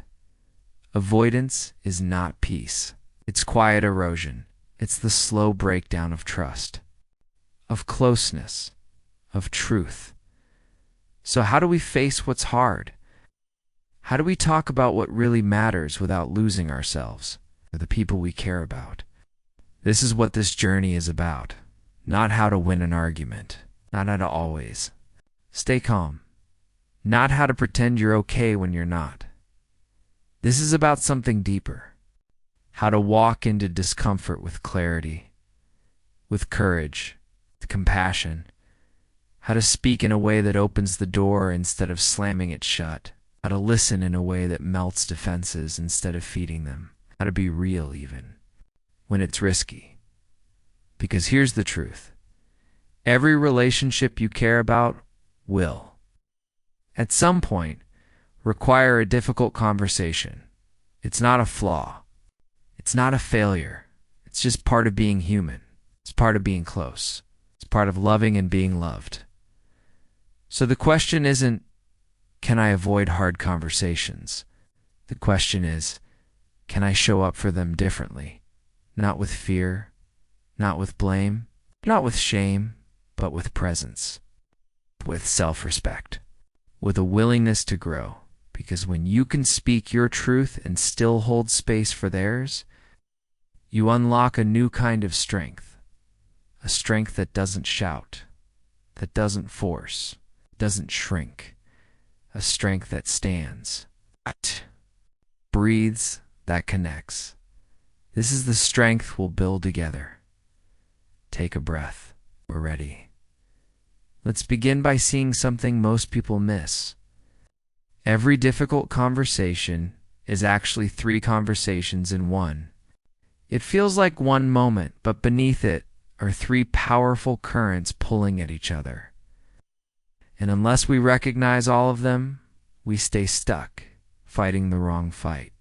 Avoidance is not peace. It's quiet erosion. It's the slow breakdown of trust, of closeness, of truth. So how do we face what's hard? How do we talk about what really matters without losing ourselves or the people we care about? This is what this journey is about. Not how to win an argument. Not how to always stay calm. Not how to pretend you're okay when you're not. This is about something deeper. How to walk into discomfort with clarity, with courage, with compassion. How to speak in a way that opens the door instead of slamming it shut. How to listen in a way that melts defenses instead of feeding them. How to be real even when it's risky. Because here's the truth. Every relationship you care about will, at some point, require a difficult conversation. It's not a flaw. It's not a failure. It's just part of being human. It's part of being close. It's part of loving and being loved. So the question isn't, can I avoid hard conversations? The question is, can I show up for them differently? Not with fear, not with blame, not with shame, but with presence, with self-respect, with a willingness to grow. Because when you can speak your truth and still hold space for theirs, you unlock a new kind of strength, a strength that doesn't shout, that doesn't force, doesn't shrink, a strength that stands, that breathes, that connects. This is the strength we'll build together. Take a breath. We're ready. Let's begin by seeing something most people miss. Every difficult conversation is actually 3 conversations in one. It feels like one moment, but beneath it are 3 powerful currents pulling at each other. And unless we recognize all of them, we stay stuck, fighting the wrong fight.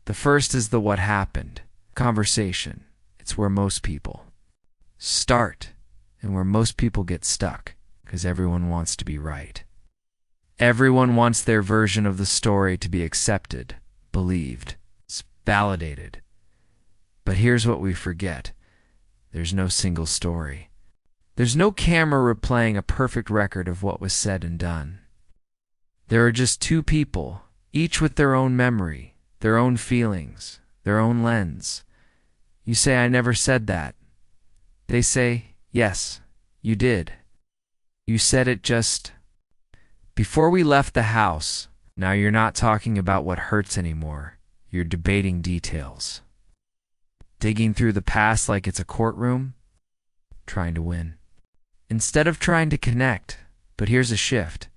The first is the what happened conversation. It's where most people start and where most people get stuck because everyone wants to be right. Everyone wants their version of the story to be accepted, believed, validated. But here's what we forget. There's no single story. There's no camera replaying a perfect record of what was said and done. There are just 2 people, each with their own memory, their own feelings, their own lens. You say, I never said that. They say, yes, you did. You said it just before we left the house. Now you're not talking about what hurts anymore. You're debating details. Digging through the past like it's a courtroom. Trying to win. Instead of trying to connect. But here's a shift.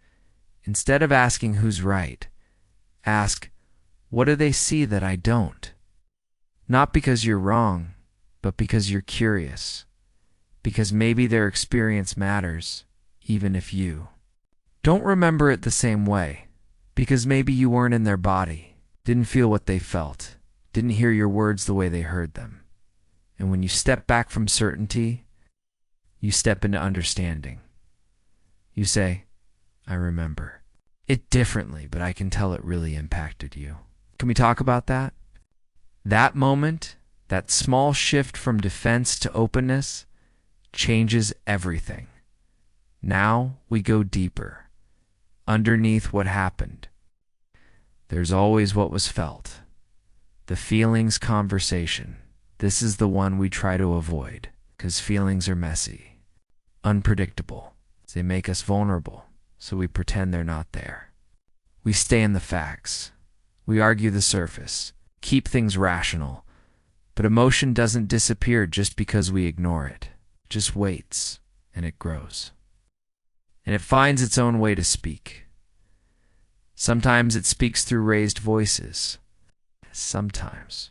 Instead of asking who's right, ask, what do they see that I don't? Not because you're wrong, but because you're curious. Because maybe their experience matters, even if you don't remember it the same way. Because maybe you weren't in their body, didn't feel what they felt, didn't hear your words the way they heard them. And when you step back from certainty, you step into understanding. You say, I remember it differently, but I can tell it really impacted you. Can we talk about that? That moment, that small shift from defense to openness, changes everything. Now we go deeper. Underneath what happened, there's always what was felt. The feelings conversation. This is the one we try to avoid, because feelings are messy, unpredictable. They make us vulnerable, so we pretend they're not there. We stay in the facts. We argue the surface, keep things rational, but emotion doesn't disappear just because we ignore it. It just waits, and it grows. And it finds its own way to speak. Sometimes it speaks through raised voices. Sometimes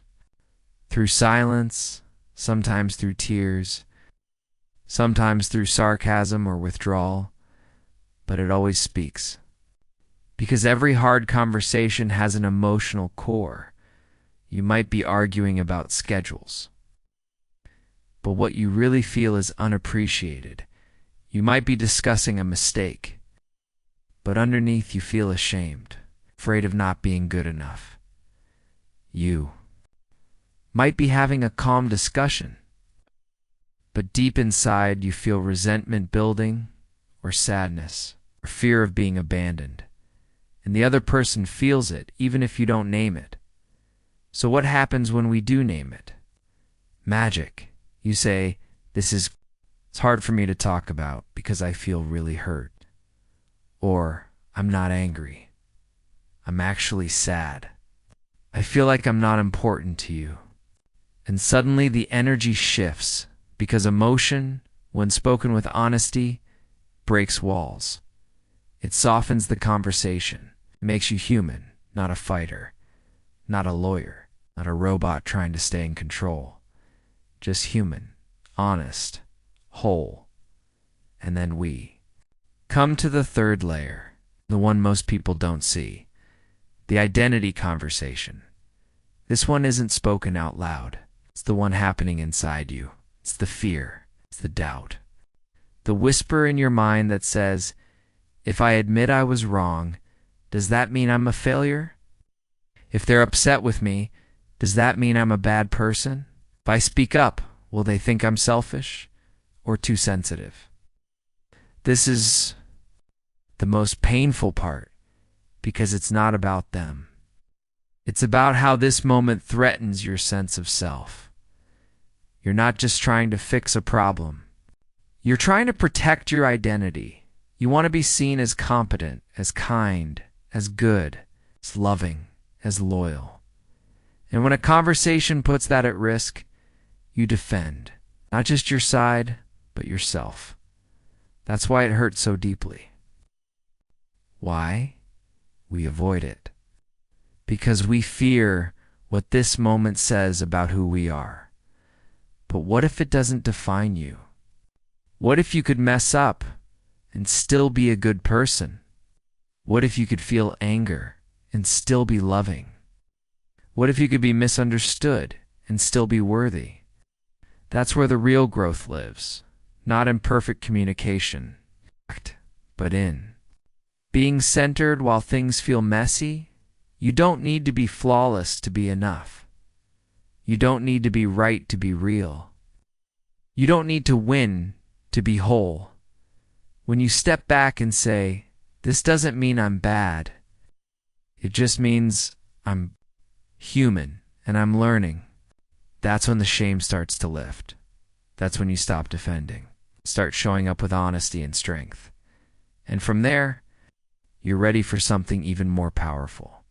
through silence, sometimes through tears, sometimes through sarcasm or withdrawal. but it always speaks. Because every hard conversation has an emotional core. You might be arguing about schedules, but what you really feel is unappreciated. You might be discussing a mistake, but underneath you feel ashamed, afraid of not being good enough. You might be having a calm discussion, but deep inside you feel resentment building, or sadness, or fear of being abandoned. And the other person feels it, even if you don't name it. So what happens when we do name it? Magic. You say, it's hard for me to talk about because I feel really hurt. Or, I'm not angry. I'm actually sad. I feel like I'm not important to you. And suddenly the energy shifts because emotion, when spoken with honesty, breaks walls. It softens the conversation. It makes you human, not a fighter, not a lawyer, not a robot trying to stay in control. Just human, honest, whole. And then we come to the third layer, the one most people don't see, the identity conversation. This one isn't spoken out loud. It's the one happening inside you. It's the fear. It's the doubt. The whisper in your mind that says, if I admit I was wrong, does that mean I'm a failure? If they're upset with me, does that mean I'm a bad person? If I speak up, will they think I'm selfish or too sensitive? This is the most painful part because it's not about them. It's about how this moment threatens your sense of self. You're not just trying to fix a problem. You're trying to protect your identity. You want to be seen as competent, as kind, as good, as loving, as loyal. And when a conversation puts that at risk, you defend, not just your side, but yourself. That's why it hurts so deeply. Why? We avoid it. Because we fear what this moment says about who we are. But what if it doesn't define you? What if you could mess up and still be a good person? What if you could feel anger and still be loving? What if you could be misunderstood and still be worthy? That's where the real growth lives, not in perfect communication, but in being centered while things feel messy. You don't need to be flawless to be enough. You don't need to be right to be real. You don't need to win to be whole. When you step back and say, this doesn't mean I'm bad. It just means I'm human and I'm learning. That's when the shame starts to lift. That's when you stop defending. Start showing up with honesty and strength. And from there, you're ready for something even more powerful.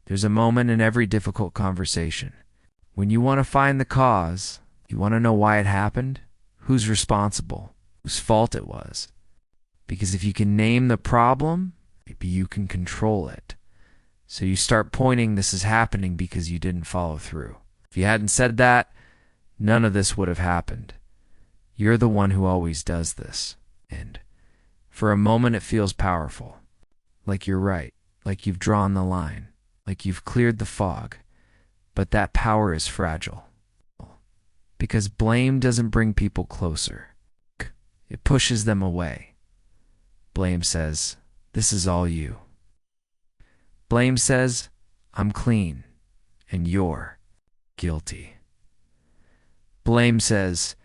There's a moment in every difficult conversation when you want to find the cause, you want to know why it happened, who's responsible, whose fault it was. Because if you can name the problem, maybe you can control it. So you start pointing this is happening because you didn't follow through. If you hadn't said that, none of this would have happened. You're the one who always does this. And for a moment it feels powerful. Like you're right. Like you've drawn the line. Like you've cleared the fog. But that power is fragile. Because blame doesn't bring people closer. It pushes them away. Blame says, this is all you. Blame says, I'm clean, and you're guilty. Blame says,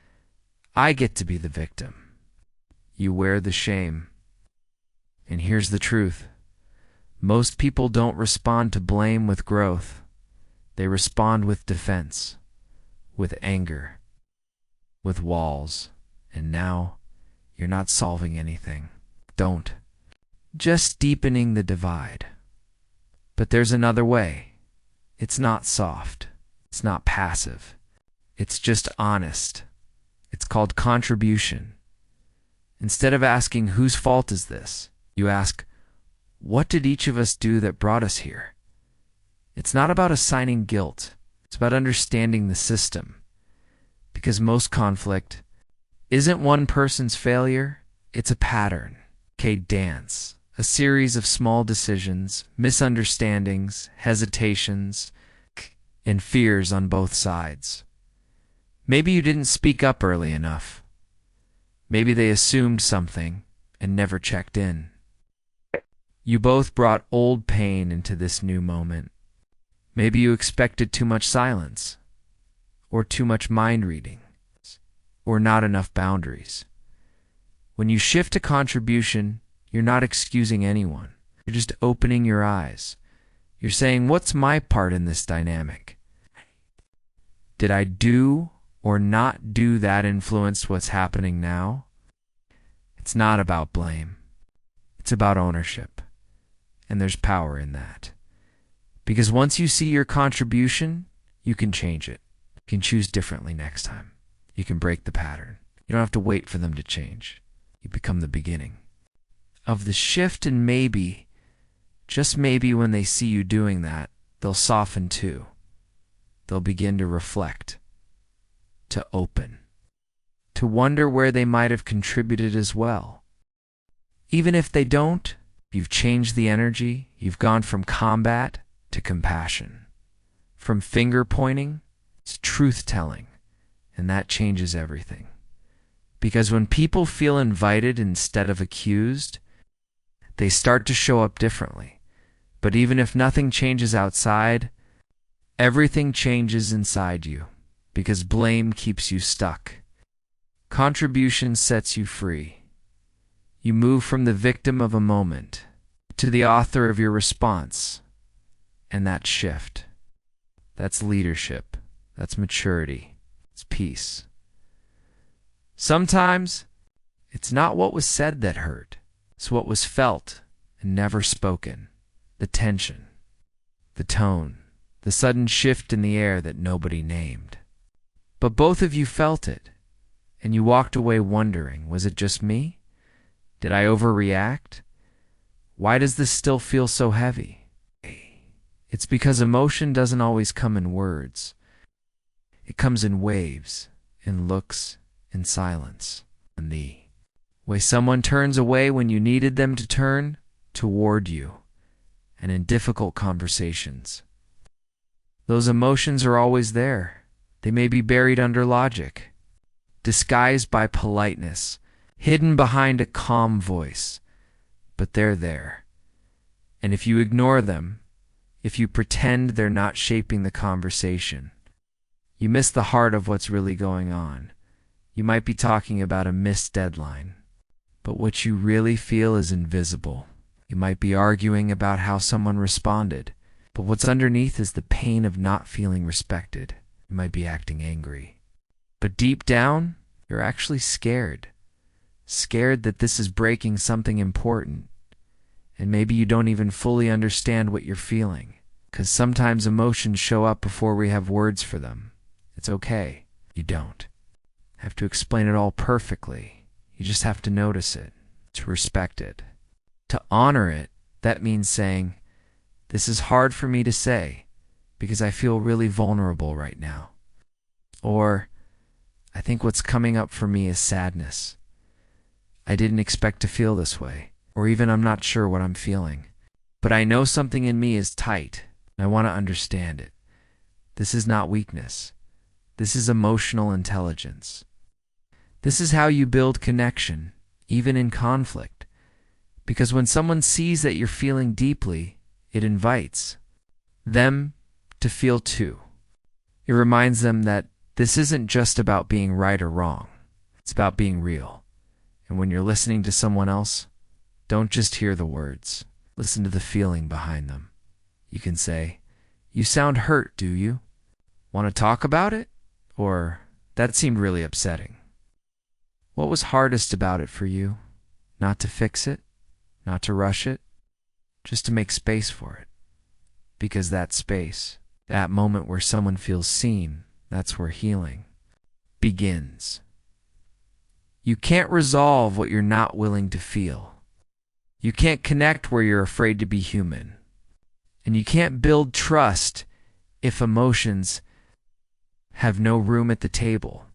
I get to be the victim. You wear the shame. And here's the truth. Most people don't respond to blame with growth. They respond with defense, with anger, with walls. And now, you're not solving anything. Don't. Just deepening the divide. But there's another way. It's not soft. It's not passive. It's just honest. It's called contribution. Instead of asking, whose fault is this? You ask, what did each of us do that brought us here? It's not about assigning guilt. It's about understanding the system. Because most conflict isn't one person's failure. It's a pattern. Dance. A series of small decisions, misunderstandings, hesitations, and fears on both sides. Maybe you didn't speak up early enough. Maybe they assumed something and never checked in. You both brought old pain into this new moment. Maybe you expected too much silence, or too much mind reading, or not enough boundaries. When you shift to contribution, you're not excusing anyone. You're just opening your eyes. You're saying, what's my part in this dynamic? Did I do or not do that influence what's happening now? It's not about blame. It's about ownership. And there's power in that. Because once you see your contribution, you can change it. You can choose differently next time. You can break the pattern. You don't have to wait for them to change. You become the beginning of the shift, and maybe, just maybe when they see you doing that, they'll soften too. They'll begin to reflect, to open, to wonder where they might have contributed as well. Even if they don't, you've changed the energy. You've gone from combat to compassion, from finger pointing to truth telling, and that changes everything. Because when people feel invited instead of accused, they start to show up differently. But even if nothing changes outside, everything changes inside you, because blame keeps you stuck. Contribution sets you free. You move from the victim of a moment to the author of your response. And that shift, that's leadership, that's maturity, it's peace. Sometimes it's not what was said that hurt. It's what was felt and never spoken. The tension, the tone, the sudden shift in the air that nobody named. But both of you felt it, and you walked away wondering, was it just me? Did I overreact? Why does this still feel so heavy? It's because emotion doesn't always come in words. It comes in waves, in looks, in silence, in the way someone turns away when you needed them to turn toward you, and in difficult conversations. Those emotions are always there. They may be buried under logic, disguised by politeness, hidden behind a calm voice, but they're there. And if you ignore them, if you pretend they're not shaping the conversation, you miss the heart of what's really going on. You might be talking about a missed deadline, but what you really feel is invisible. You might be arguing about how someone responded, but what's underneath is the pain of not feeling respected. You might be acting angry, but deep down, you're actually scared. Scared that this is breaking something important. And maybe you don't even fully understand what you're feeling, because sometimes emotions show up before we have words for them. It's okay. You don't have to explain it all perfectly. You just have to notice it, to respect it. To honor it, that means saying, this is hard for me to say because I feel really vulnerable right now. Or, I think what's coming up for me is sadness. I didn't expect to feel this way. Or even I'm not sure what I'm feeling. But I know something in me is tight, and I want to understand it. This is not weakness. This is emotional intelligence. This is how you build connection, even in conflict. Because when someone sees that you're feeling deeply, it invites them to feel too. It reminds them that this isn't just about being right or wrong. It's about being real. And when you're listening to someone else, don't just hear the words. Listen to the feeling behind them. You can say, "You sound hurt, do you? Want to talk about it?" Or, "That seemed really upsetting." What was hardest about it for you? Not to fix it, not to rush it, just to make space for it. Because that space, that moment where someone feels seen, that's where healing begins. You can't resolve what you're not willing to feel. You can't connect where you're afraid to be human. And you can't build trust if emotions have no room at the table.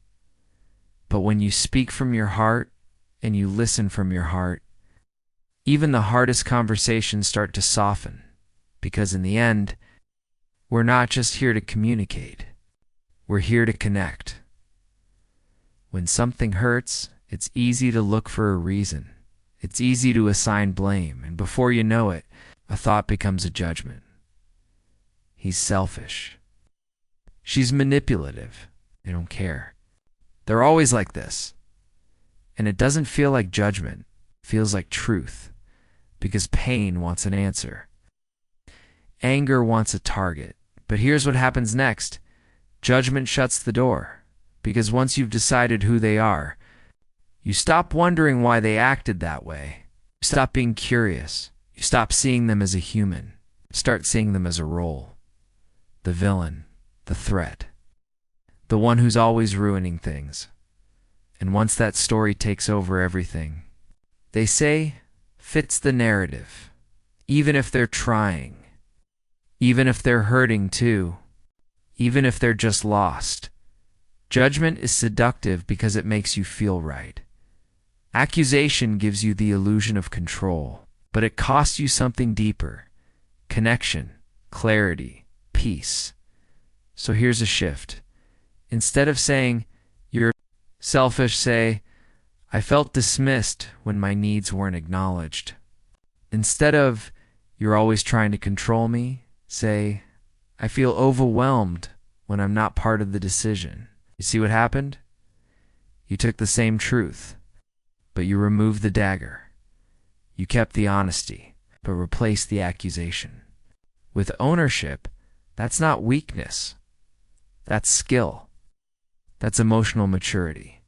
But when you speak from your heart and you listen from your heart, Even the hardest conversations start to soften, because in the end, we're not just here to communicate. We're here to connect. When something hurts, it's easy to look for a reason. It's easy to assign blame, and before you know it, a thought becomes a judgment. He's selfish. She's manipulative. They don't care. They're always like this. And it doesn't feel like judgment. It feels like truth, because pain wants an answer. Anger wants a target. But here's what happens next. Judgment shuts the door, because once you've decided who they are, you stop wondering why they acted that way. You stop being curious. You stop seeing them as a human. Start seeing them as a role. The villain, the threat, the one who's always ruining things. And once that story takes over everything, they say, fits the narrative, even if they're trying, even if they're hurting too, even if they're just lost. Judgment is seductive because it makes you feel right. Accusation gives you the illusion of control, but it costs you something deeper: connection, clarity, peace. So here's a shift. Instead of saying, you're selfish, say, I felt dismissed when my needs weren't acknowledged. Instead of, you're always trying to control me, say, I feel overwhelmed when I'm not part of the decision. You see what happened? You took the same truth, but you removed the dagger. You kept the honesty, but replaced the accusation. With ownership, that's not weakness. That's skill. That's emotional maturity.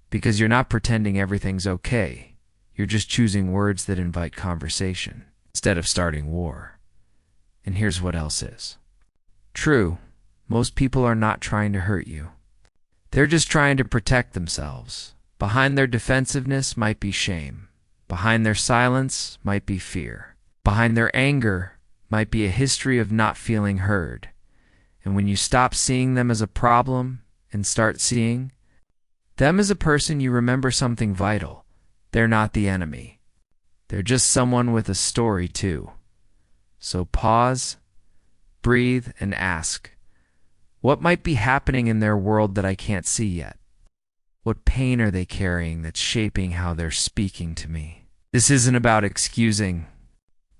Because you're not pretending everything's okay. You're just choosing words that invite conversation instead of starting war. And here's what else is. True, most people are not trying to hurt you. They're just trying to protect themselves. Behind their defensiveness might be shame. Behind their silence might be fear. Behind their anger might be a history of not feeling heard. And when you stop seeing them as a problem and start seeing them as a person, you remember something vital. They're not the enemy. They're just someone with a story too. So pause, breathe, and ask, what might be happening in their world that I can't see yet? What pain are they carrying that's shaping how they're speaking to me? This isn't about excusing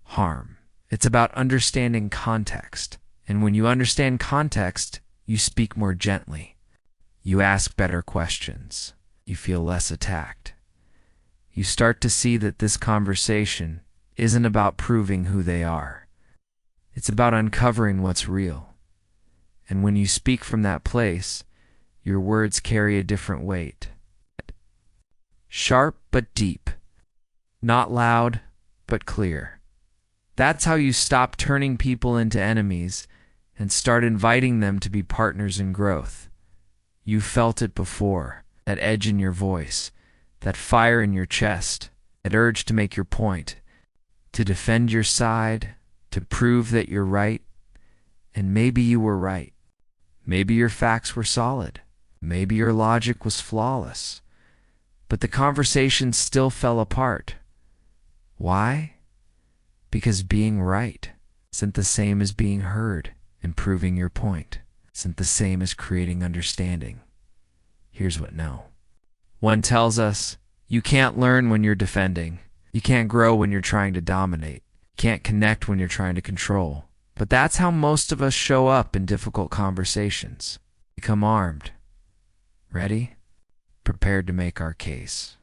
harm. It's about understanding context. And when you understand context, you speak more gently. You ask better questions. You feel less attacked. You start to see that this conversation isn't about proving who they are. It's about uncovering what's real. And when you speak from that place, your words carry a different weight. Sharp but deep. Not loud but clear. That's how you stop turning people into enemies and start inviting them to be partners in growth. You felt it before, that edge in your voice, that fire in your chest, that urge to make your point, to defend your side, to prove that you're right. And maybe you were right. Maybe your facts were solid. Maybe your logic was flawless. But the conversation still fell apart. Why? Because being right isn't the same as being heard and proving your point. Isn't the same as creating understanding. Here's what no. One tells us, you can't learn when you're defending. You can't grow when you're trying to dominate. You can't connect when you're trying to control. But that's how most of us show up in difficult conversations. Become armed. Ready? Prepared to make our case.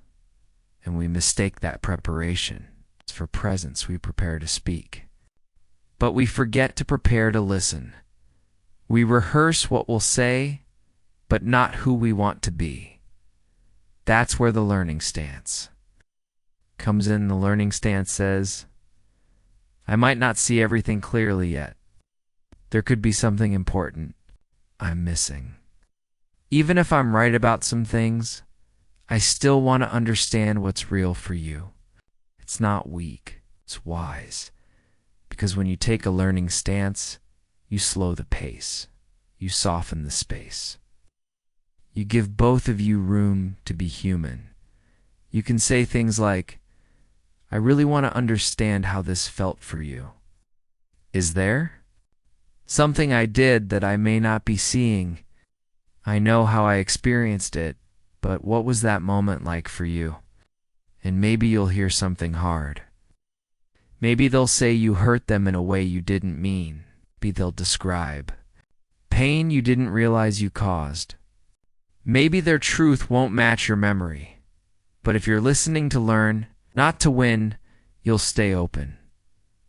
And we mistake that preparation. It's for presence we prepare to speak. But we forget to prepare to listen. We rehearse what we'll say, but not who we want to be. That's where the learning stance comes in. The learning stance says, I might not see everything clearly yet. There could be something important I'm missing. Even if I'm right about some things, I still want to understand what's real for you. It's not weak, it's wise. Because when you take a learning stance, you slow the pace. You soften the space. You give both of you room to be human. You can say things like, I really want to understand how this felt for you. Is there something I did that I may not be seeing? I know how I experienced it, but what was that moment like for you? And maybe you'll hear something hard. Maybe they'll say you hurt them in a way you didn't mean. Maybe they'll describe pain you didn't realize you caused. Maybe their truth won't match your memory. But if you're listening to learn, not to win, you'll stay open.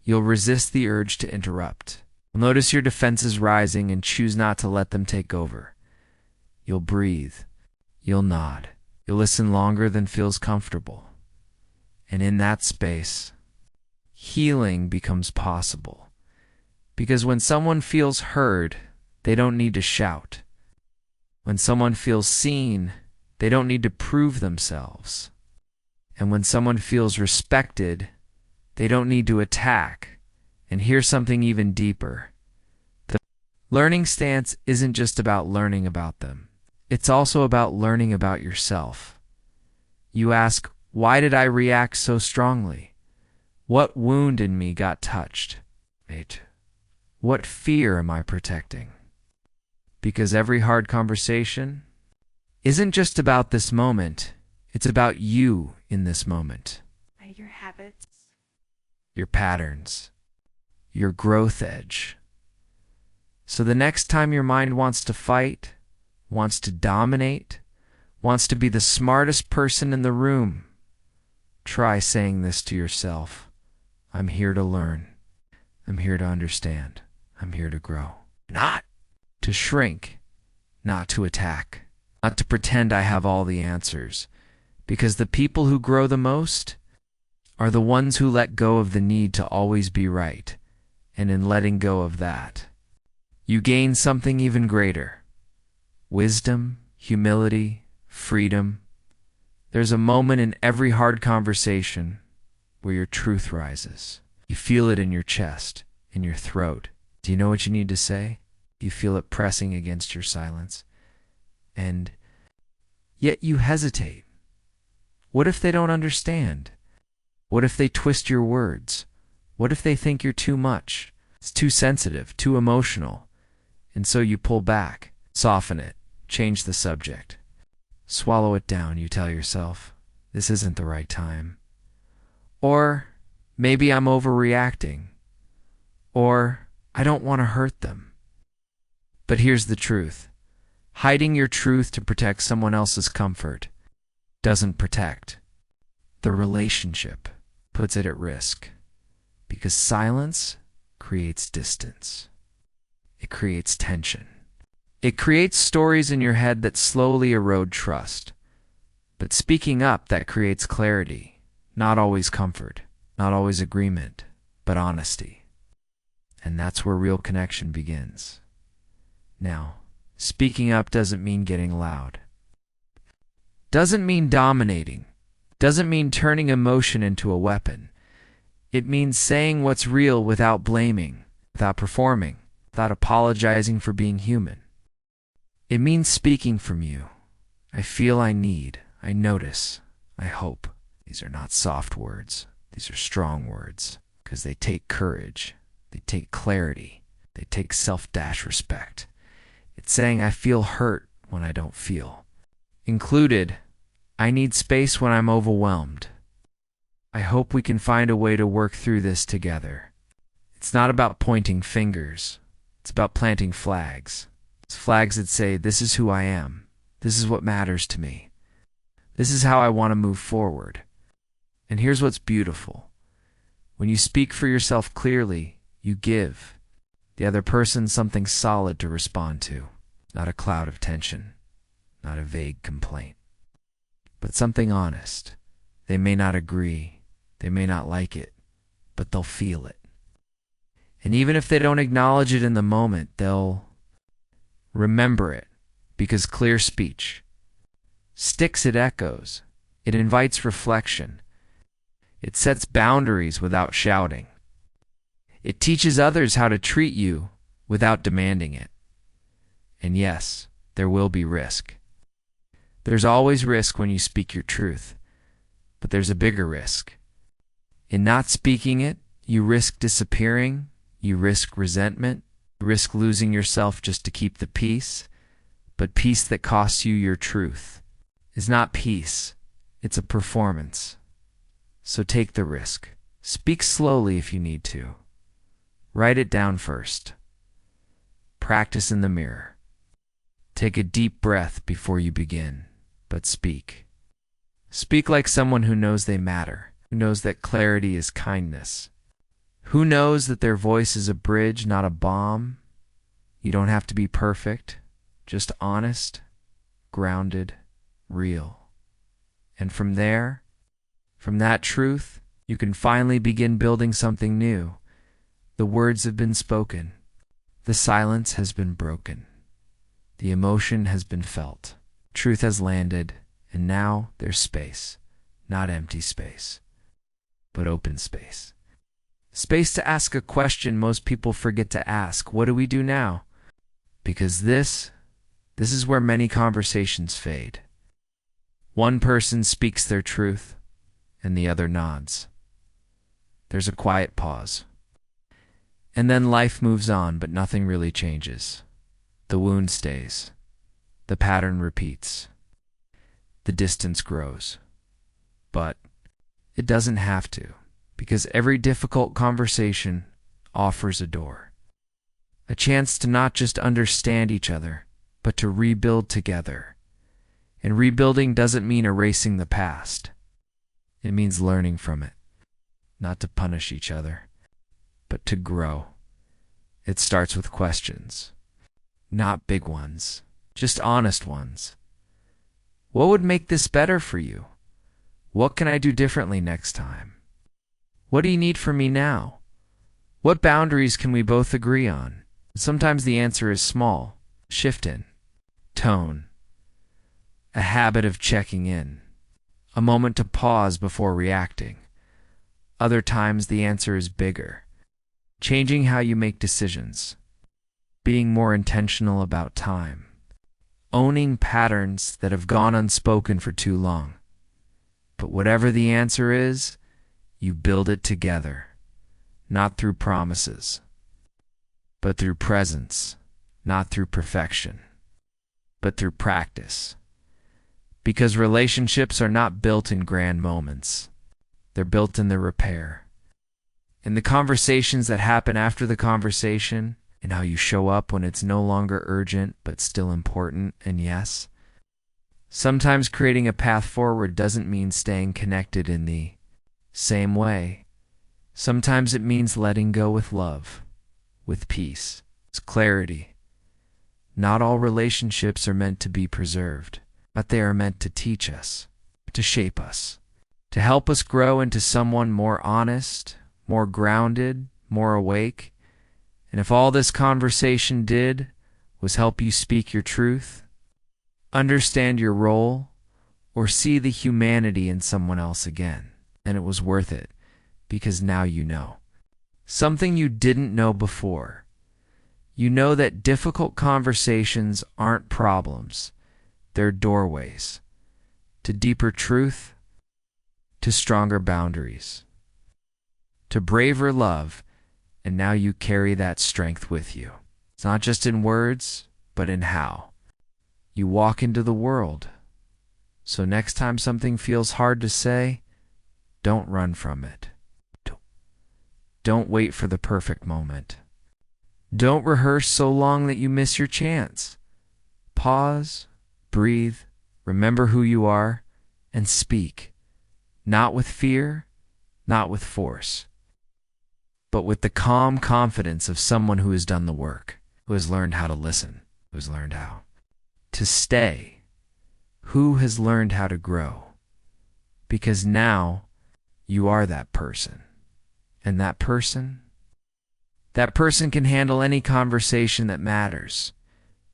You'll resist the urge to interrupt. You'll notice your defenses rising and choose not to let them take over. You'll breathe. You'll nod. You'll listen longer than feels comfortable. And in that space, healing becomes possible. Because when someone feels heard, they don't need to shout. When someone feels seen, they don't need to prove themselves. And when someone feels respected, they don't need to attack. And here's something even deeper. The learning stance isn't just about learning about them. It's also about learning about yourself. You ask, why did I react so strongly? What wound in me got touched? What fear am I protecting? Because every hard conversation isn't just about this moment. It's about you in this moment. Your habits. Your patterns. Your growth edge. So the next time your mind wants to fight, wants to dominate, wants to be the smartest person in the room, try saying this to yourself. I'm here to learn. I'm here to understand. I'm here to grow. Not to shrink, not to attack, not to pretend I have all the answers. Because the people who grow the most are the ones who let go of the need to always be right. And in letting go of that, you gain something even greater. Wisdom, humility, freedom. There's a moment in every hard conversation where your truth rises. You feel it in your chest, in your throat. Do you know what you need to say? You feel it pressing against your silence. And yet you hesitate. What if they don't understand? What if they twist your words? What if they think you're too much? It's too sensitive, too emotional. And so you pull back, soften it, change the subject. Swallow it down, you tell yourself. This isn't the right time. Or maybe I'm overreacting. Or I don't want to hurt them. But here's the truth. Hiding your truth to protect someone else's comfort doesn't protect. The relationship puts it at risk. Because silence creates distance. It creates tension. It creates stories in your head that slowly erode trust. But speaking up, that creates clarity. Not always comfort. Not always agreement. But honesty. And that's where real connection begins. Now, speaking up doesn't mean getting loud. Doesn't mean dominating. Doesn't mean turning emotion into a weapon. It means saying what's real without blaming, without performing, without apologizing for being human. It means speaking from you. I feel, I need, I notice, I hope. These are not soft words. These are strong words because they take courage. They take clarity. They take self-respect. It's saying I feel hurt when I don't feel. Included, I need space when I'm overwhelmed. I hope we can find a way to work through this together. It's not about pointing fingers. It's about planting flags. It's flags that say, this is who I am. This is what matters to me. This is how I want to move forward. And here's what's beautiful. When you speak for yourself clearly, you give the other person something solid to respond to. Not a cloud of tension. Not a vague complaint. But something honest. They may not agree. They may not like it. But they'll feel it. And even if they don't acknowledge it in the moment, they'll remember it. Because clear speech sticks, it echoes. It invites reflection. It sets boundaries without shouting. It teaches others how to treat you without demanding it. And yes, there will be risk. There's always risk when you speak your truth. But there's a bigger risk. In not speaking it, you risk disappearing, you risk resentment, you risk losing yourself just to keep the peace. But peace that costs you your truth is not peace, it's a performance. So take the risk. Speak slowly if you need to. Write it down first. Practice in the mirror. Take a deep breath before you begin, but speak. Speak like someone who knows they matter, who knows that clarity is kindness, who knows that their voice is a bridge, not a bomb. You don't have to be perfect, just honest, grounded, real. And from there, from that truth, you can finally begin building something new. The words have been spoken. The silence has been broken. The emotion has been felt. Truth has landed, and now there's space. Not empty space, but open space. Space to ask a question most people forget to ask. What do we do now? Because this is where many conversations fade. One person speaks their truth, and the other nods. There's a quiet pause. And then life moves on, but nothing really changes. The wound stays. The pattern repeats. The distance grows. But it doesn't have to, because every difficult conversation offers a door. A chance to not just understand each other, but to rebuild together. And rebuilding doesn't mean erasing the past. It means learning from it. Not to punish each other, but to grow. It starts with questions. Not big ones, just honest ones. What would make this better for you? What can I do differently next time? What do you need from me now? What boundaries can we both agree on? Sometimes the answer is small, shift in, tone, a habit of checking in, a moment to pause before reacting. Other times the answer is bigger, changing how you make decisions, being more intentional about time, owning patterns that have gone unspoken for too long. But whatever the answer is, you build it together, not through promises, but through presence, not through perfection, but through practice. Because relationships are not built in grand moments. They're built in the repair. In the conversations that happen after the conversation, and how you show up when it's no longer urgent but still important, and yes, sometimes creating a path forward doesn't mean staying connected in the same way. Sometimes it means letting go with love, with peace, with clarity. Not all relationships are meant to be preserved, but they are meant to teach us, to shape us, to help us grow into someone more honest, more grounded, more awake. And if all this conversation did was help you speak your truth, understand your role, or see the humanity in someone else again, then it was worth it, because now you know. Something you didn't know before. You know that difficult conversations aren't problems. They're doorways to deeper truth, to stronger boundaries, to braver love, and now you carry that strength with you. It's not just in words, but in how you walk into the world. So next time something feels hard to say, don't run from it. Don't wait for the perfect moment. Don't rehearse so long that you miss your chance. Pause, breathe, remember who you are, and speak. Not with fear, not with force, but with the calm confidence of someone who has done the work, who has learned how to listen, who has learned how to stay, who has learned how to grow. Because now you are that person. And that person can handle any conversation that matters.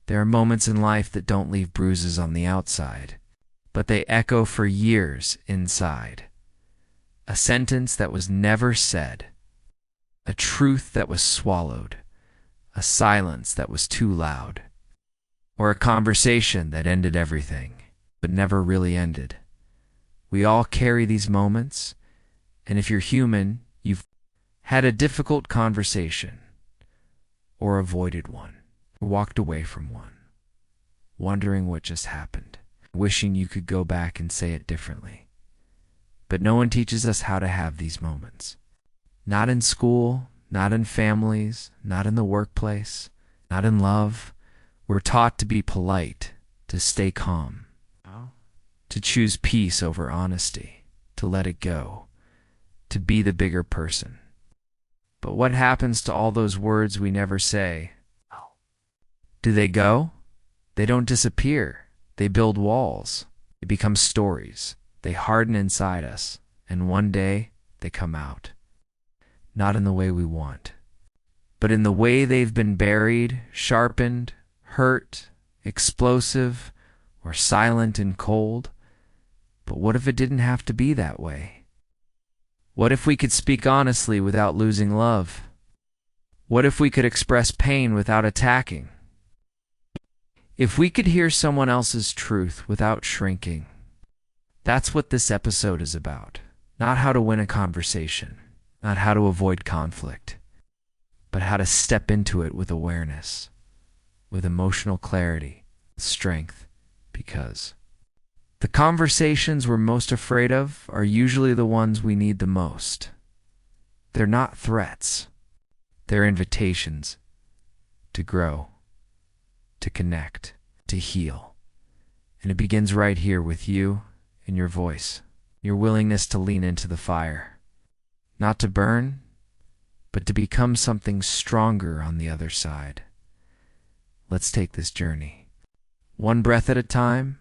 There are moments in life that don't leave bruises on the outside, but they echo for years inside. A sentence that was never said, a truth that was swallowed, a silence that was too loud, or a conversation that ended everything, but never really ended. We all carry these moments, And if you're human, you've had a difficult conversation, or avoided one, or walked away from one, wondering what just happened, wishing you could go back and say it differently. But no one teaches us how to have these moments. Not in school, not in families, not in the workplace, not in love. We're taught to be polite, to stay calm, to choose peace over honesty, to let it go, to be the bigger person. But what happens to all those words we never say? Do they go? They don't disappear. They build walls. They become stories. They harden inside us, and one day they come out. Not in the way we want, but in the way they've been buried, sharpened, hurt, explosive, or silent and cold. But what if it didn't have to be that way? What if we could speak honestly without losing love? What if we could express pain without attacking? If we could hear someone else's truth without shrinking? That's what this episode is about. Not how to win a conversation, not how to avoid conflict, but how to step into it with awareness, with emotional clarity, strength, because the conversations we're most afraid of are usually the ones we need the most. They're not threats. They're invitations to grow, to connect, to heal. And it begins right here with you and your voice, your willingness to lean into the fire, not to burn, but to become something stronger on the other side. Let's take this journey. One breath at a time.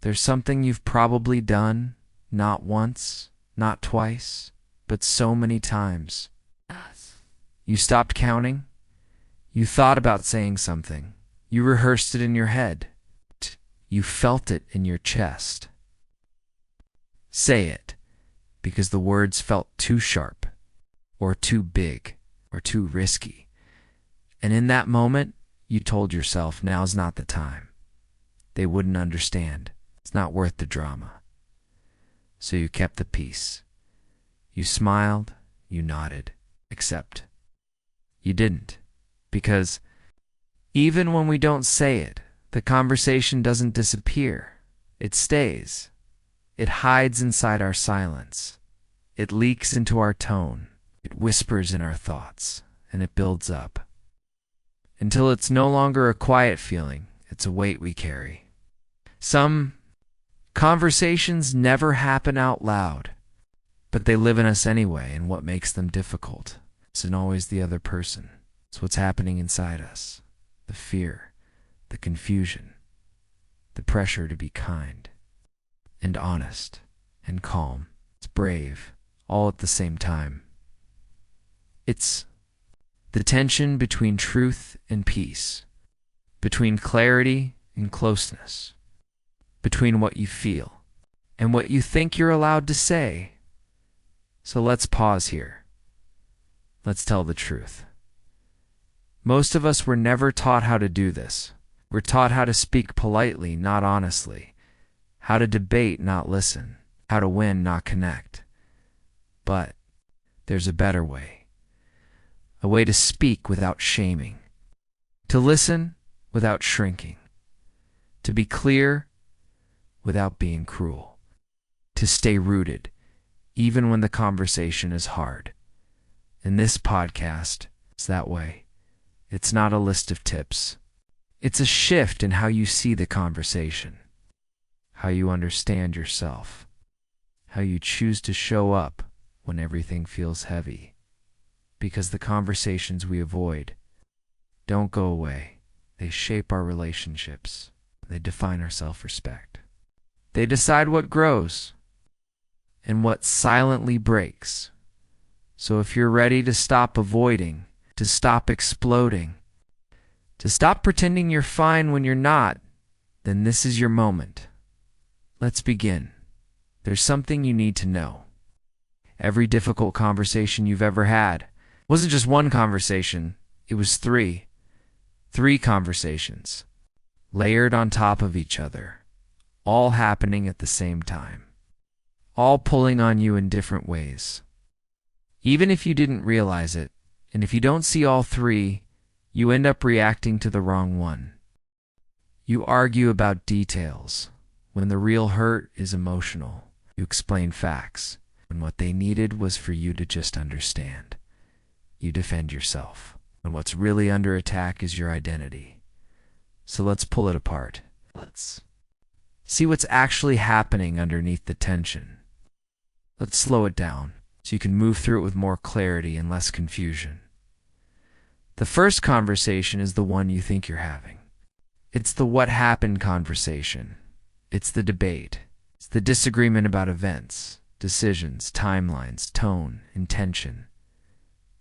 There's something you've probably done, not once, not twice, but so many times. You stopped counting. You thought about saying something. You rehearsed it in your head. You felt it in your chest. Say it, because the words felt too sharp, or too big, or too risky. And in that moment, you told yourself, now's not the time. They wouldn't understand. It's not worth the drama. So you kept the peace. You smiled, you nodded, except you didn't. Because even when we don't say it, the conversation doesn't disappear. It stays. It hides inside our silence. It leaks into our tone. It whispers in our thoughts, and it builds up. Until it's no longer a quiet feeling, it's a weight we carry. Some conversations never happen out loud, but they live in us anyway, and what makes them difficult isn't always the other person. It's what's happening inside us. The fear, the confusion, the pressure to be kind and honest and calm. It's brave, all at the same time. It's the tension between truth and peace, between clarity and closeness, between what you feel and what you think you're allowed to say. So let's pause here. Let's tell the truth. Most of us were never taught how to do this. We're taught how to speak politely, not honestly, how to debate, not listen, how to win, not connect. But there's a better way. A way to speak without shaming, to listen without shrinking, to be clear without being cruel, to stay rooted even when the conversation is hard. And this podcast is that way. It's not a list of tips. It's a shift in how you see the conversation, how you understand yourself, how you choose to show up when everything feels heavy. Because the conversations we avoid don't go away. They shape our relationships. They define our self-respect. They decide what grows and what silently breaks. So if you're ready to stop avoiding, to stop exploding, to stop pretending you're fine when you're not, then this is your moment. Let's begin. There's something you need to know. Every difficult conversation you've ever had wasn't just one conversation, it was three. 3 conversations, layered on top of each other, all happening at the same time, all pulling on you in different ways. even if you didn't realize it. And if you don't see all three, you end up reacting to the wrong one. You argue about details when the real hurt is emotional. You explain facts when what they needed was for you to just understand. You defend yourself when what's really under attack is your identity. So let's pull it apart. Let's see what's actually happening underneath the tension. Let's slow it down so you can move through it with more clarity and less confusion. The first conversation is the one you think you're having. It's the what happened conversation. It's the debate. It's the disagreement about events, decisions, timelines, tone, intention.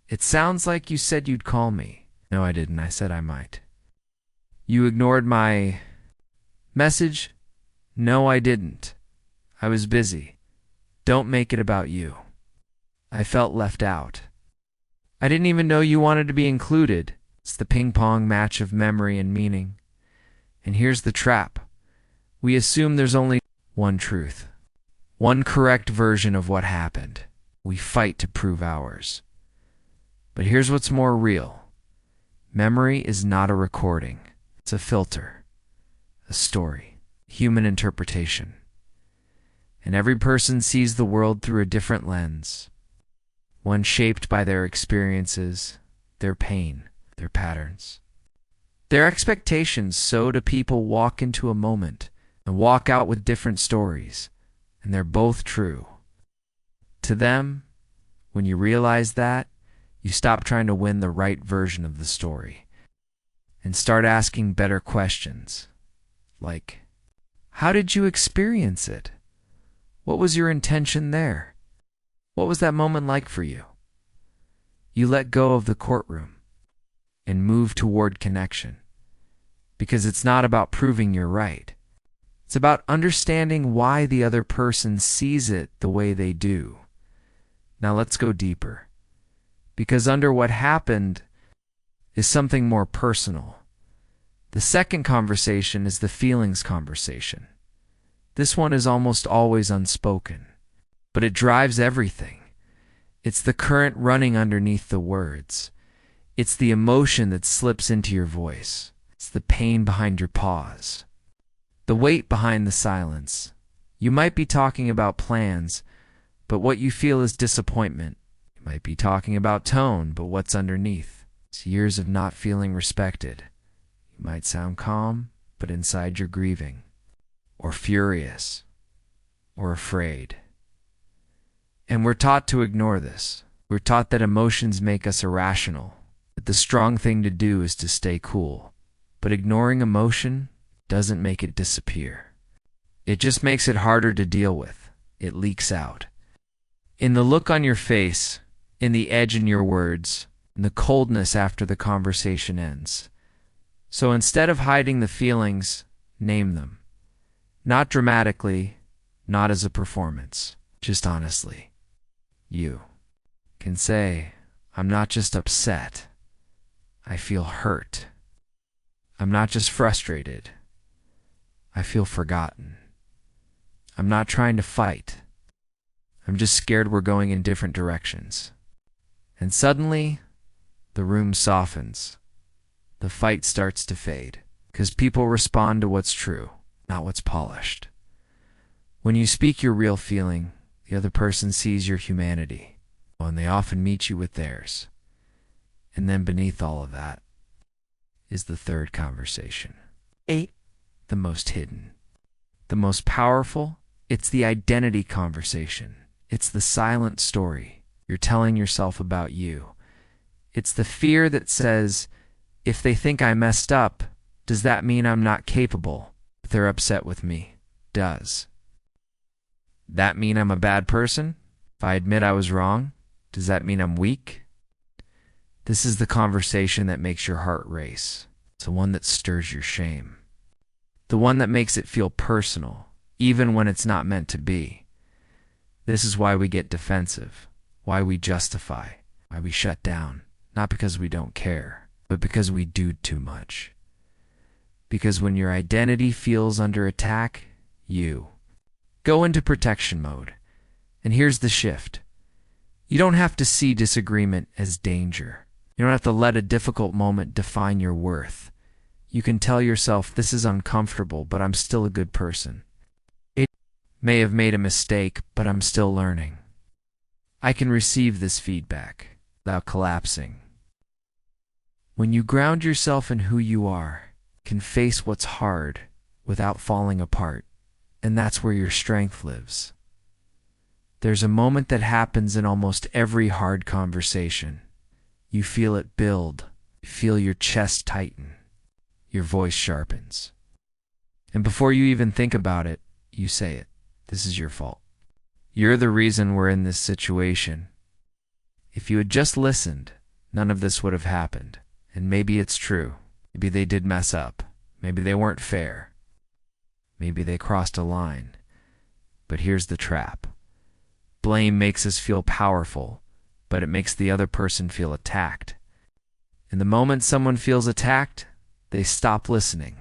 It sounds like you said you'd call me. No, I didn't. I said I might. You ignored my message? No, I didn't. I was busy. Don't make it about you. I felt left out. I didn't even know you wanted to be included. It's the ping-pong match of memory and meaning. And here's the trap. We assume there's only one truth, one correct version of what happened. We fight to prove ours. But here's what's more real. Memory is not a recording. It's a filter, a story, human interpretation. And every person sees the world through a different lens, one shaped by their experiences, their pain, their patterns, their expectations. So do people walk into a moment and walk out with different stories, and they're both true. To them, when you realize that, you stop trying to win the right version of the story and start asking better questions, like, how did you experience it? What was your intention there? What was that moment like for you? You let go of the courtroom and move toward connection, because it's not about proving you're right. It's about understanding why the other person sees it the way they do. Now let's go deeper, because under what happened is something more personal. The second conversation is the feelings conversation. This one is almost always unspoken, but it drives everything. It's the current running underneath the words. It's the emotion that slips into your voice. It's the pain behind your pause, the weight behind the silence. You might be talking about plans, but what you feel is disappointment. You might be talking about tone, but what's underneath? It's years of not feeling respected. You might sound calm, but inside you're grieving, or furious, or afraid. And we're taught to ignore this. We're taught that emotions make us irrational, that the strong thing to do is to stay cool. But ignoring emotion doesn't make it disappear. It just makes it harder to deal with. It leaks out. In the look on your face, in the edge in your words, in the coldness after the conversation ends. So instead of hiding the feelings, name them. Not dramatically, not as a performance, just honestly. You can say, I'm not just upset. I feel hurt. I'm not just frustrated. I feel forgotten. I'm not trying to fight. I'm just scared we're going in different directions. And suddenly, the room softens. The fight starts to fade, because people respond to what's true, not what's polished. When you speak your real feeling, the other person sees your humanity, and they often meet you with theirs. And then beneath all of that is the third conversation. 8. The most hidden. The most powerful, it's the identity conversation. It's the silent story you're telling yourself about you. It's the fear that says, if they think I messed up, does that mean I'm not capable? If they're upset with me, does that mean I'm a bad person? If I admit I was wrong, does that mean I'm weak? This is the conversation that makes your heart race. It's the one that stirs your shame. The one that makes it feel personal, even when it's not meant to be. This is why we get defensive, why we justify, why we shut down. Not because we don't care, but because we do too much. Because when your identity feels under attack, you go into protection mode. And here's the shift. You don't have to see disagreement as danger. You don't have to let a difficult moment define your worth. You can tell yourself, this is uncomfortable, but I'm still a good person. It may have made a mistake, but I'm still learning. I can receive this feedback without collapsing. When you ground yourself in who you are, can face what's hard without falling apart, and that's where your strength lives. There's a moment that happens in almost every hard conversation. You feel it build, you feel your chest tighten, your voice sharpens. And before you even think about it, you say it. This is your fault. You're the reason we're in this situation. If you had just listened, none of this would have happened. And maybe it's true. Maybe they did mess up. Maybe they weren't fair. Maybe they crossed a line. But here's the trap. Blame makes us feel powerful, but it makes the other person feel attacked. And the moment someone feels attacked, they stop listening.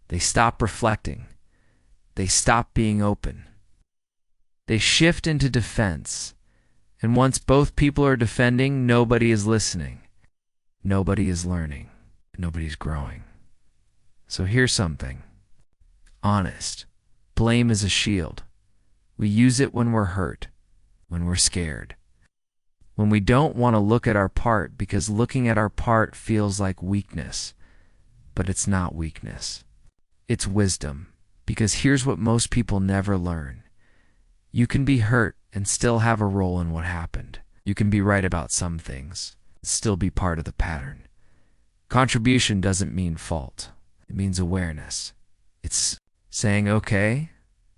They stop reflecting. They stop being open. They shift into defense. And once both people are defending, nobody is listening. Nobody is learning. Nobody's growing. So here's something. Honest. Blame is a shield. We use it when we're hurt, when we're scared, when we don't want to look at our part because looking at our part feels like weakness. But it's not weakness. It's wisdom. Because here's what most people never learn. You can be hurt and still have a role in what happened. You can be right about some things, still be part of the pattern. Contribution doesn't mean fault. It means awareness. It's saying, okay,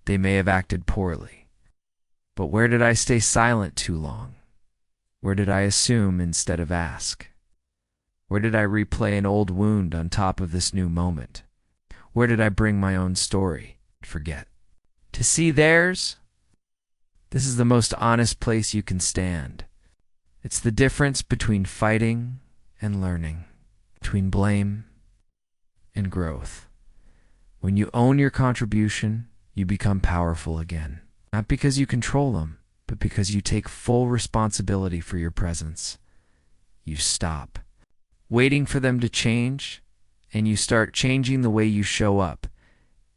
they may have acted poorly, but where did I stay silent too long? Where did I assume instead of ask? Where did I replay an old wound on top of this new moment? Where did I bring my own story and forget? To see theirs? This is the most honest place you can stand. It's the difference between fighting and learning, between blame and growth. When you own your contribution, you become powerful again. Not because you control them, but because you take full responsibility for your presence. You stop waiting for them to change, and you start changing the way you show up.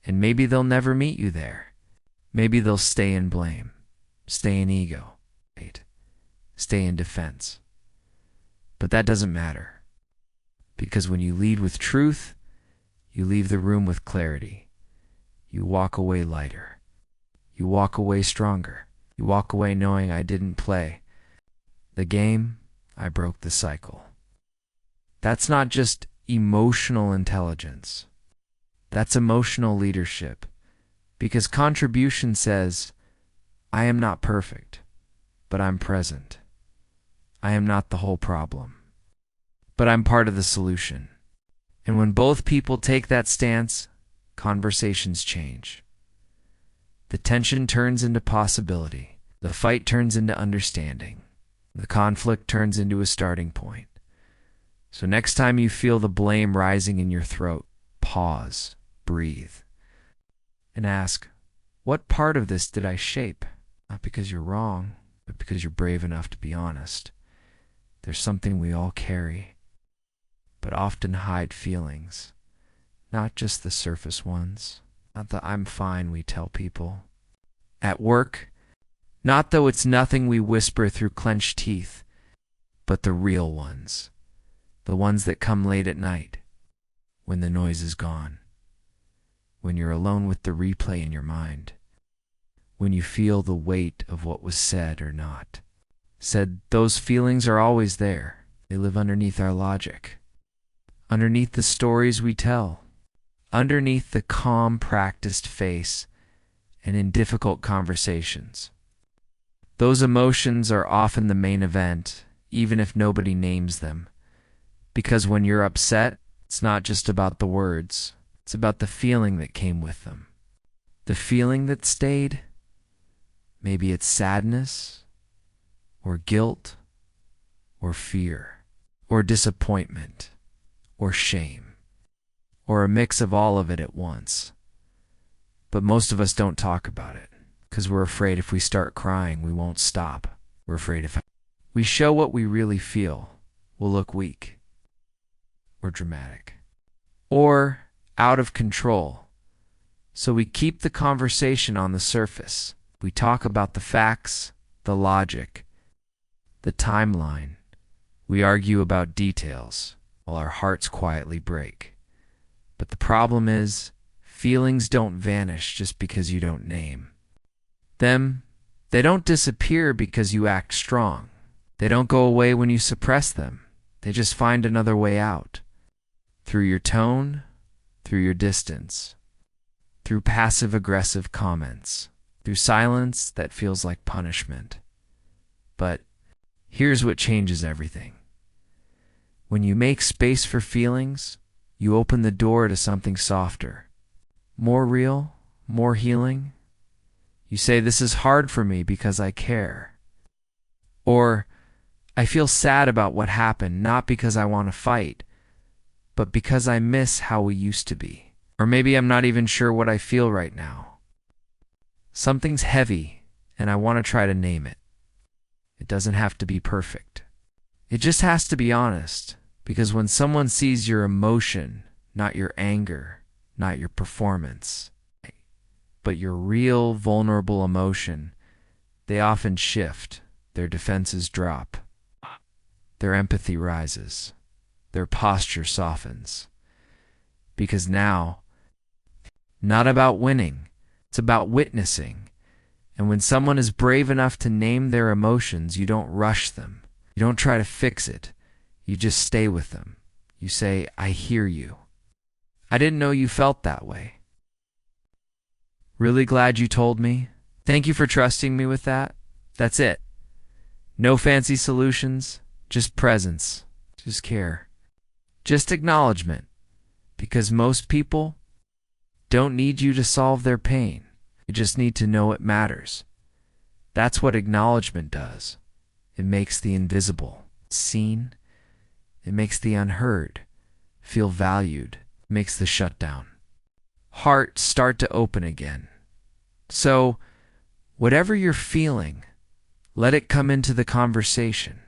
And maybe they'll never meet you there. Maybe they'll stay in blame, stay in ego, stay in defense. But that doesn't matter. Because when you lead with truth, you leave the room with clarity. You walk away lighter. You walk away stronger. You walk away knowing I didn't play the game, I broke the cycle. That's not just emotional intelligence. That's emotional leadership. Because contribution says, I am not perfect, but I'm present. I am not the whole problem, but I'm part of the solution. And when both people take that stance, conversations change. The tension turns into possibility. The fight turns into understanding. The conflict turns into a starting point. So next time you feel the blame rising in your throat, pause, breathe, and ask, what part of this did I shape? Not because you're wrong, but because you're brave enough to be honest. There's something we all carry, but often hide feelings, not just the surface ones, not the I'm fine we tell people. At work, not though it's nothing we whisper through clenched teeth, but the real ones, the ones that come late at night, when the noise is gone, when you're alone with the replay in your mind, when you feel the weight of what was said or not. Said, those feelings are always there. They live underneath our logic, underneath the stories we tell, underneath the calm, practiced face, and in difficult conversations. Those emotions are often the main event, even if nobody names them. Because when you're upset, it's not just about the words. It's about the feeling that came with them. The feeling that stayed. Maybe it's sadness, or guilt, or fear, or disappointment, or shame, or a mix of all of it at once. But most of us don't talk about it, because we're afraid if we start crying, we won't stop. We're afraid if we show what we really feel, we'll look weak or dramatic or out of control. So we keep the conversation on the surface. We talk about the facts, the logic, the timeline. We argue about details while our hearts quietly break. But the problem is, feelings don't vanish just because you don't name them. They don't disappear because you act strong. They don't go away when you suppress them. They just find another way out. Through your tone, through your distance, through passive-aggressive comments, through silence that feels like punishment. But here's what changes everything. When you make space for feelings, you open the door to something softer, more real, more healing. You say, "This is hard for me because I care." Or, "I feel sad about what happened, not because I want to fight, but because I miss how we used to be." Or maybe I'm not even sure what I feel right now. Something's heavy, and I want to try to name it. It doesn't have to be perfect. It just has to be honest, because when someone sees your emotion, not your anger, not your performance, but your real vulnerable emotion, they often shift, their defenses drop, their empathy rises, their posture softens. Because now, not about winning, it's about witnessing. And when someone is brave enough to name their emotions, you don't rush them. You don't try to fix it. You just stay with them. You say, "I hear you. I didn't know you felt that way. Really glad you told me. Thank you for trusting me with that." That's it. No fancy solutions, just presence, just care, just acknowledgement. Because most people don't need you to solve their pain. You just need to know it matters. That's what acknowledgement does. It makes the invisible seen. It makes the unheard feel valued. It makes the shutdown heart start to open again. So, whatever you're feeling, let it come into the conversation,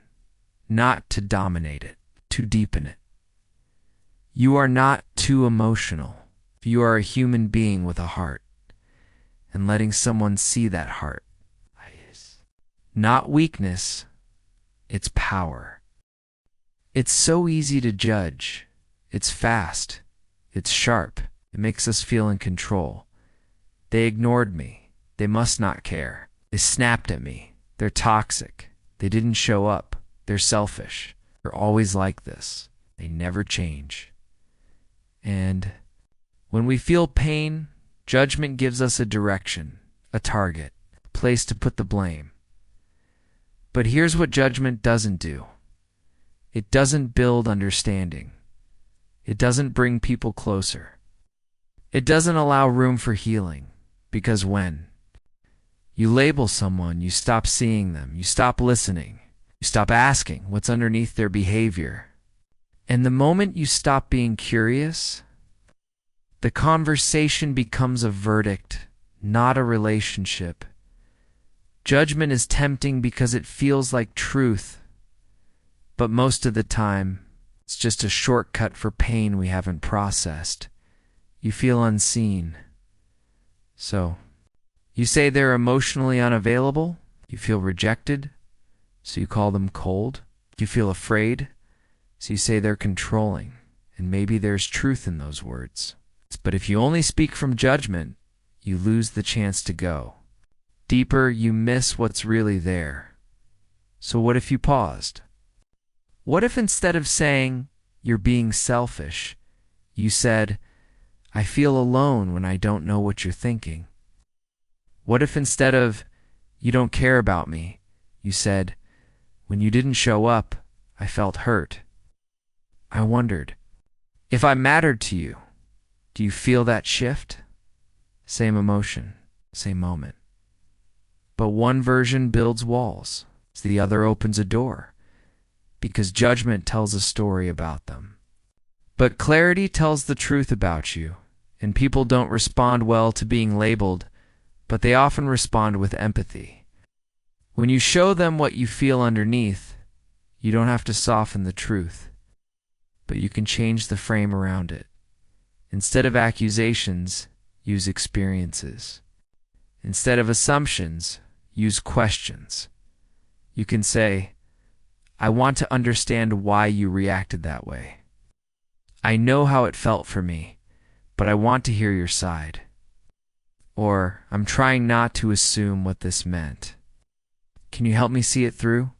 not to dominate it, to deepen it. You are not too emotional. You are a human being with a heart, and letting someone see that heart. Not weakness, it's power. It's so easy to judge. It's fast. It's sharp. It makes us feel in control. They ignored me. They must not care. They snapped at me. They're toxic. They didn't show up. They're selfish. They're always like this. They never change. And when we feel pain, judgment gives us a direction, a target, a place to put the blame. But here's what judgment doesn't do. It doesn't build understanding. It doesn't bring people closer. It doesn't allow room for healing, because when you label someone, you stop seeing them, you stop listening, you stop asking what's underneath their behavior. And the moment you stop being curious, the conversation becomes a verdict, not a relationship. Judgment is tempting because it feels like truth, but most of the time, it's just a shortcut for pain we haven't processed. You feel unseen. So, you say they're emotionally unavailable, you feel rejected, so you call them cold. You feel afraid, so you say they're controlling, and maybe there's truth in those words. But if you only speak from judgment, you lose the chance to go deeper. You miss what's really there. So what if you paused? What if instead of saying, "You're being selfish," you said, "I feel alone when I don't know what you're thinking"? What if instead of, "You don't care about me," you said, "When you didn't show up, I felt hurt. I wondered if I mattered to you." Do you feel that shift? Same emotion, same moment. But one version builds walls, the other opens a door, because judgment tells a story about them. But clarity tells the truth about you, and people don't respond well to being labeled, but they often respond with empathy. When you show them what you feel underneath, you don't have to soften the truth, but you can change the frame around it. Instead of accusations, use experiences. Instead of assumptions, use questions. You can say, I want to understand why you reacted that way. I know how it felt for me, but I want to hear your side. Or, I'm trying not to assume what this meant. Can you help me see it through?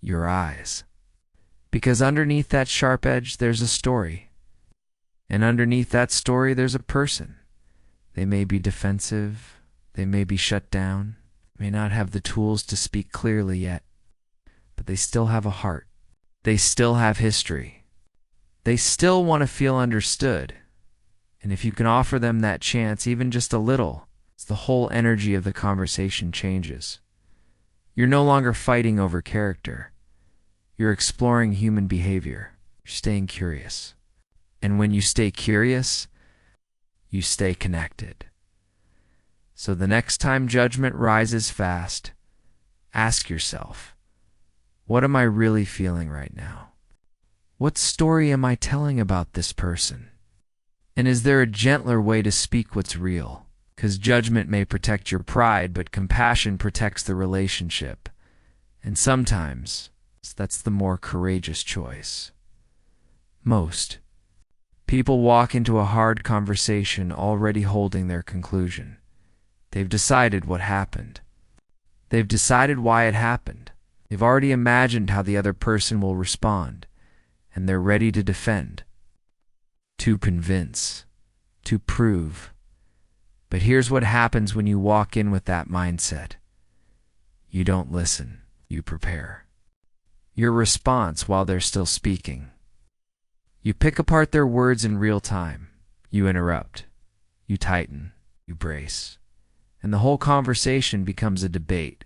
Your eyes. Because underneath that sharp edge, there's a story. And underneath that story, there's a person. They may be defensive. They may be shut down. May not have the tools to speak clearly yet. But they still have a heart. They still have history. They still want to feel understood. And if you can offer them that chance, even just a little, the whole energy of the conversation changes. You're no longer fighting over character. You're exploring human behavior. You're staying curious. And when you stay curious, you stay connected. So the next time judgment rises fast, ask yourself, what am I really feeling right now? What story am I telling about this person? And is there a gentler way to speak what's real? Because judgment may protect your pride, but compassion protects the relationship. And sometimes, that's the more courageous choice. Most people walk into a hard conversation already holding their conclusion. They've decided what happened. They've decided why it happened. They've already imagined how the other person will respond, and they're ready to defend, to convince, to prove. But here's what happens when you walk in with that mindset. You don't listen, you prepare. Your response while they're still speaking. You pick apart their words in real time. You interrupt. You tighten. You brace. And the whole conversation becomes a debate.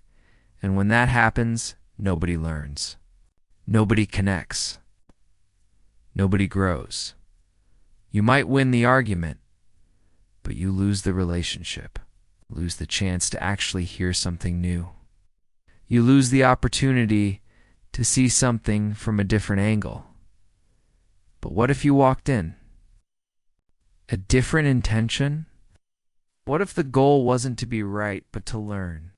And when that happens, nobody learns. Nobody connects. Nobody grows. You might win the argument, but you lose the relationship, lose the chance to actually hear something new. You lose the opportunity to see something from a different angle. But what if you walked in? A different intention? What if the goal wasn't to be right, but to learn?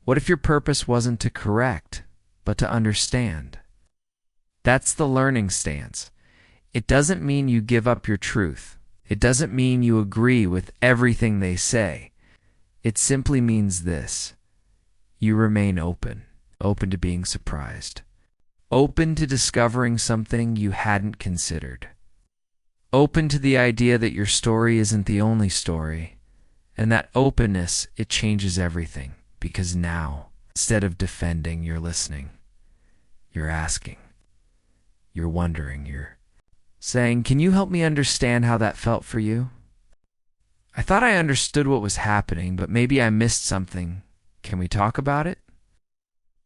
What if your purpose wasn't to correct, but to understand? That's the learning stance. It doesn't mean you give up your truth. It doesn't mean you agree with everything they say. It simply means this. You remain open, open to being surprised, open to discovering something you hadn't considered, open to the idea that your story isn't the only story, and that openness, it changes everything, because now, instead of defending, you're listening, you're asking, you're wondering, you're saying, can you help me understand how that felt for you? I thought I understood what was happening, but maybe I missed something. Can we talk about it?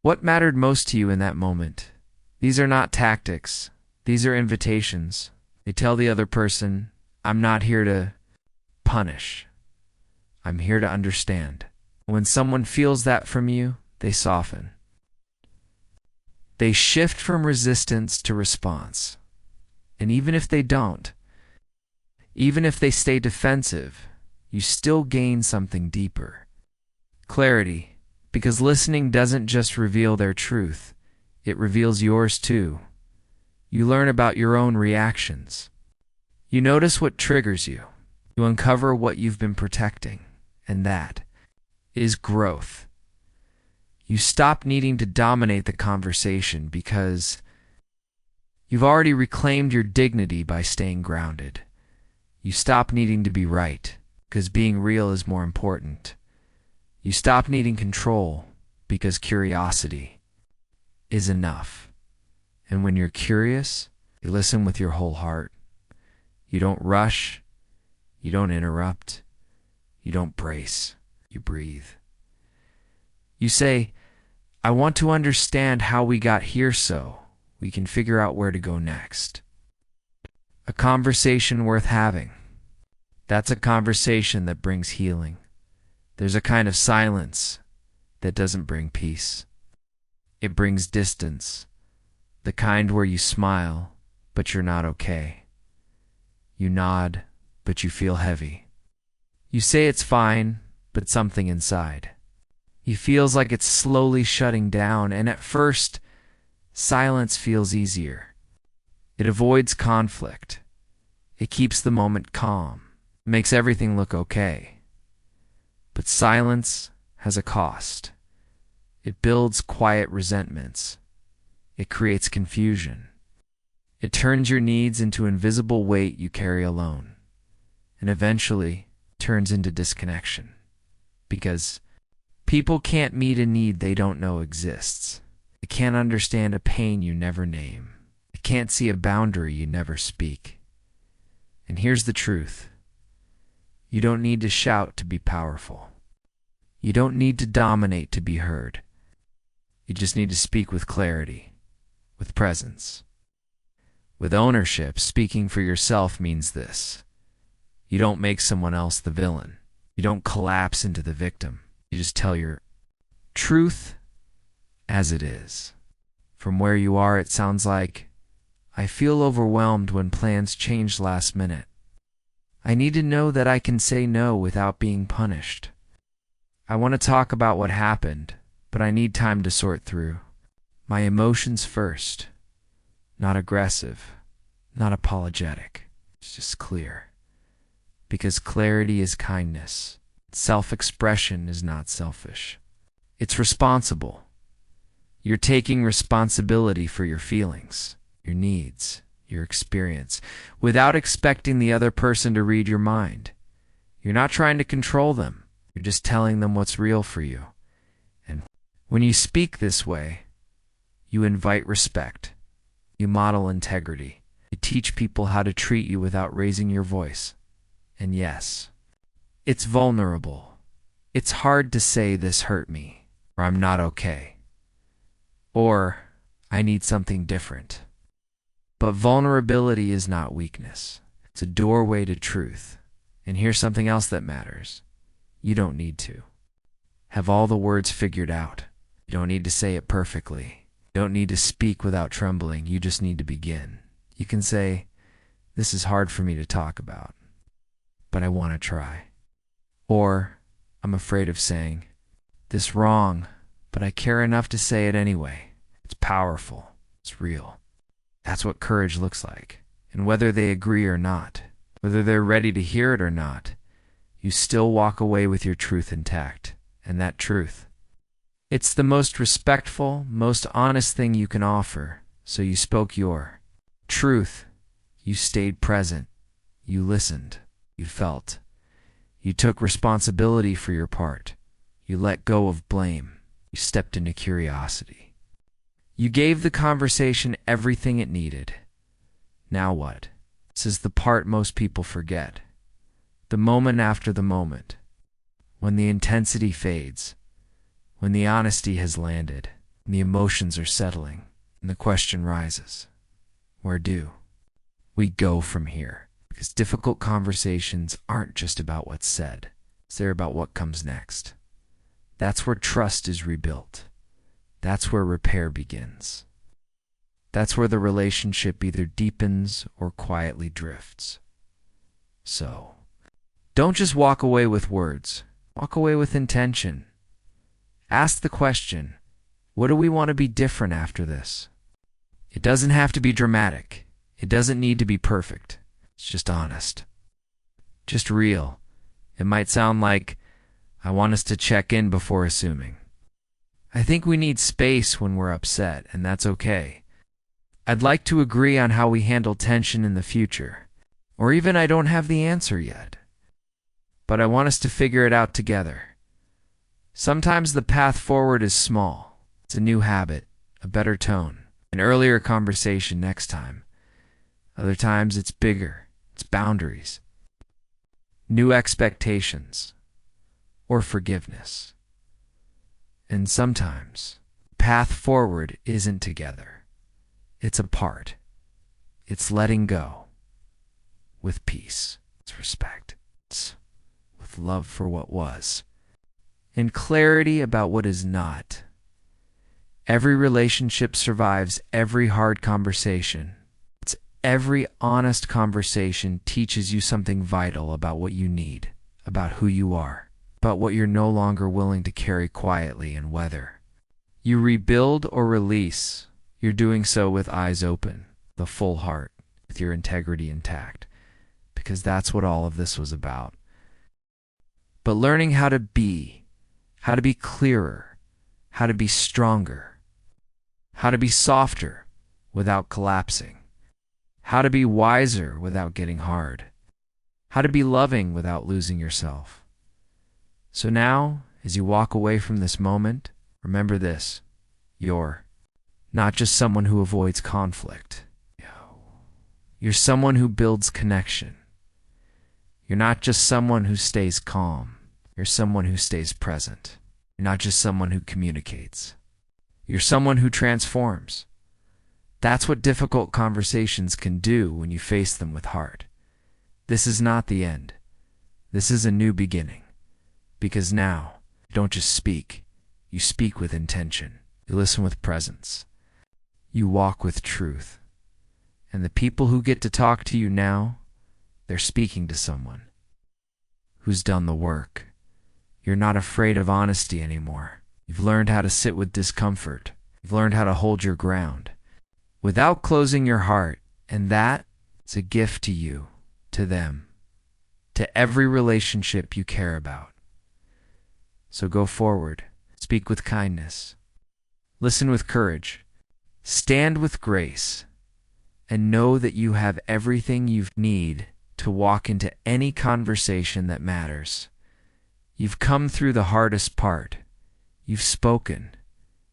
What mattered most to you in that moment? These are not tactics. These are invitations. They tell the other person, I'm not here to punish. I'm here to understand. When someone feels that from you, they soften. They shift from resistance to response. And even if they don't, even if they stay defensive, you still gain something deeper. Clarity, because listening doesn't just reveal their truth, it reveals yours too. You learn about your own reactions. You notice what triggers you. You uncover what you've been protecting, and that is growth. You stop needing to dominate the conversation because you've already reclaimed your dignity by staying grounded. You stop needing to be right, because being real is more important. You stop needing control, because curiosity is enough. And when you're curious, you listen with your whole heart. You don't rush. You don't interrupt. You don't brace. You breathe. You say, I want to understand how we got here so we can figure out where to go next. A conversation worth having. That's a conversation that brings healing. There's a kind of silence that doesn't bring peace. It brings distance, the kind where you smile, but you're not okay. You nod, but you feel heavy. You say it's fine, but something inside. It feels like it's slowly shutting down, and at first, silence feels easier. It avoids conflict. It keeps the moment calm, makes everything look okay. But silence has a cost. It builds quiet resentments. It creates confusion. It turns your needs into invisible weight you carry alone, and eventually turns into disconnection. Because people can't meet a need they don't know exists. They can't understand a pain you never name. They can't see a boundary you never speak. And here's the truth. You don't need to shout to be powerful. You don't need to dominate to be heard. You just need to speak with clarity, with presence. With ownership, speaking for yourself means this. You don't make someone else the villain. You don't collapse into the victim. You just tell your truth as it is. From where you are, it sounds like, I feel overwhelmed when plans change last minute. I need to know that I can say no without being punished. I want to talk about what happened, but I need time to sort through. My emotions first. Not aggressive, not apologetic. It's just clear. Because clarity is kindness. Self-expression is not selfish. It's responsible. You're taking responsibility for your feelings, your needs, your experience, without expecting the other person to read your mind. You're not trying to control them. You're just telling them what's real for you. And when you speak this way, you invite respect. You model integrity. You teach people how to treat you without raising your voice. And yes, it's vulnerable. It's hard to say this hurt me, or I'm not okay, or I need something different. But vulnerability is not weakness. It's a doorway to truth. And here's something else that matters. You don't need to have all the words figured out. You don't need to say it perfectly. You don't need to speak without trembling. You just need to begin. You can say, this is hard for me to talk about, but I want to try. Or, I'm afraid of saying, this wrong, but I care enough to say it anyway. It's powerful. It's real. That's what courage looks like. And whether they agree or not, whether they're ready to hear it or not, you still walk away with your truth intact. And that truth, it's the most respectful, most honest thing you can offer. So you spoke your truth. You stayed present. You listened. You felt. You took responsibility for your part. You let go of blame. You stepped into curiosity. You gave the conversation everything it needed. Now what? This is the part most people forget. The moment after the moment. When the intensity fades. When the honesty has landed. And the emotions are settling. And the question rises. Where do we go from here? Because difficult conversations aren't just about what's said. They're about what comes next. That's where trust is rebuilt. That's where repair begins. That's where the relationship either deepens or quietly drifts. So, don't just walk away with words. Walk away with intention. Ask the question, what do we want to be different after this? It doesn't have to be dramatic. It doesn't need to be perfect. It's just honest. Just real. It might sound like, I want us to check in before assuming. I think we need space when we're upset, and that's okay. I'd like to agree on how we handle tension in the future. Or even I don't have the answer yet. But I want us to figure it out together. Sometimes the path forward is small. It's a new habit, a better tone, an earlier conversation next time. Other times it's bigger. It's boundaries. New expectations. Or forgiveness. And sometimes, path forward isn't together. It's apart. It's letting go. With peace. It's respect. It's with love for what was. and clarity about what is not. Every relationship survives every hard conversation. Every honest conversation teaches you something vital about what you need, about who you are, about what you're no longer willing to carry quietly and weather. You rebuild or release. You're doing so with eyes open, the full heart, with your integrity intact, because that's what all of this was about. But learning how to be clearer, how to be stronger, how to be softer without collapsing, how to be wiser without getting hard, how to be loving without losing yourself. So now, as you walk away from this moment, remember this: you're not just someone who avoids conflict. You're someone who builds connection. You're not just someone who stays calm. You're someone who stays present. You're not just someone who communicates. You're someone who transforms. That's what difficult conversations can do when you face them with heart. This is not the end. This is a new beginning. Because now, you don't just speak. You speak with intention. You listen with presence. You walk with truth. And the people who get to talk to you now, they're speaking to someone who's done the work. You're not afraid of honesty anymore. You've learned how to sit with discomfort. You've learned how to hold your ground without closing your heart. And that's a gift to you, to them, to every relationship you care about. So go forward. Speak with kindness. Listen with courage. Stand with grace. And know that you have everything you need to walk into any conversation that matters. You've come through the hardest part. You've spoken.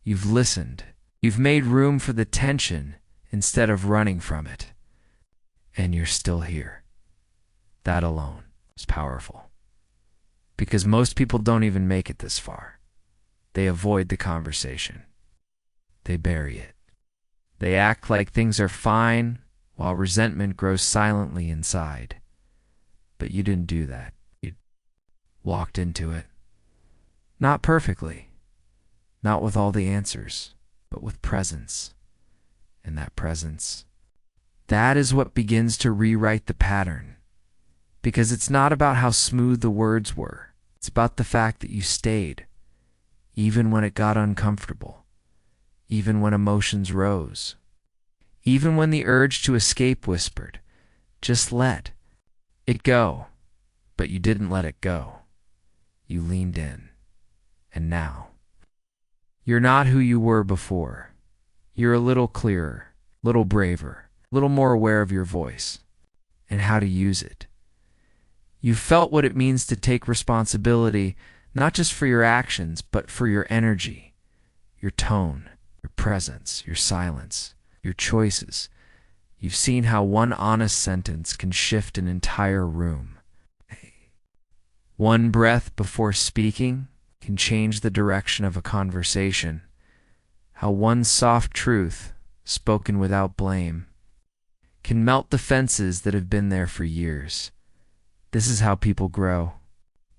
You've listened. You've made room for the tension instead of running from it. And you're still here. That alone is powerful. Because most people don't even make it this far. They avoid the conversation. They bury it. They act like things are fine while resentment grows silently inside. But you didn't do that. You walked into it. Not perfectly. Not with all the answers, but with presence. And that presence, that is what begins to rewrite the pattern. Because it's not about how smooth the words were. It's about the fact that you stayed, even when it got uncomfortable. Even when emotions rose. Even when the urge to escape whispered, just let it go. But you didn't let it go. You leaned in. And now, you're not who you were before. You're a little clearer, a little braver, a little more aware of your voice and how to use it. You felt what it means to take responsibility, not just for your actions, but for your energy, your tone, your presence, your silence, your choices. You've seen how one honest sentence can shift an entire room. One breath before speaking can change the direction of a conversation. How one soft truth, spoken without blame, can melt the fences that have been there for years. This is how people grow.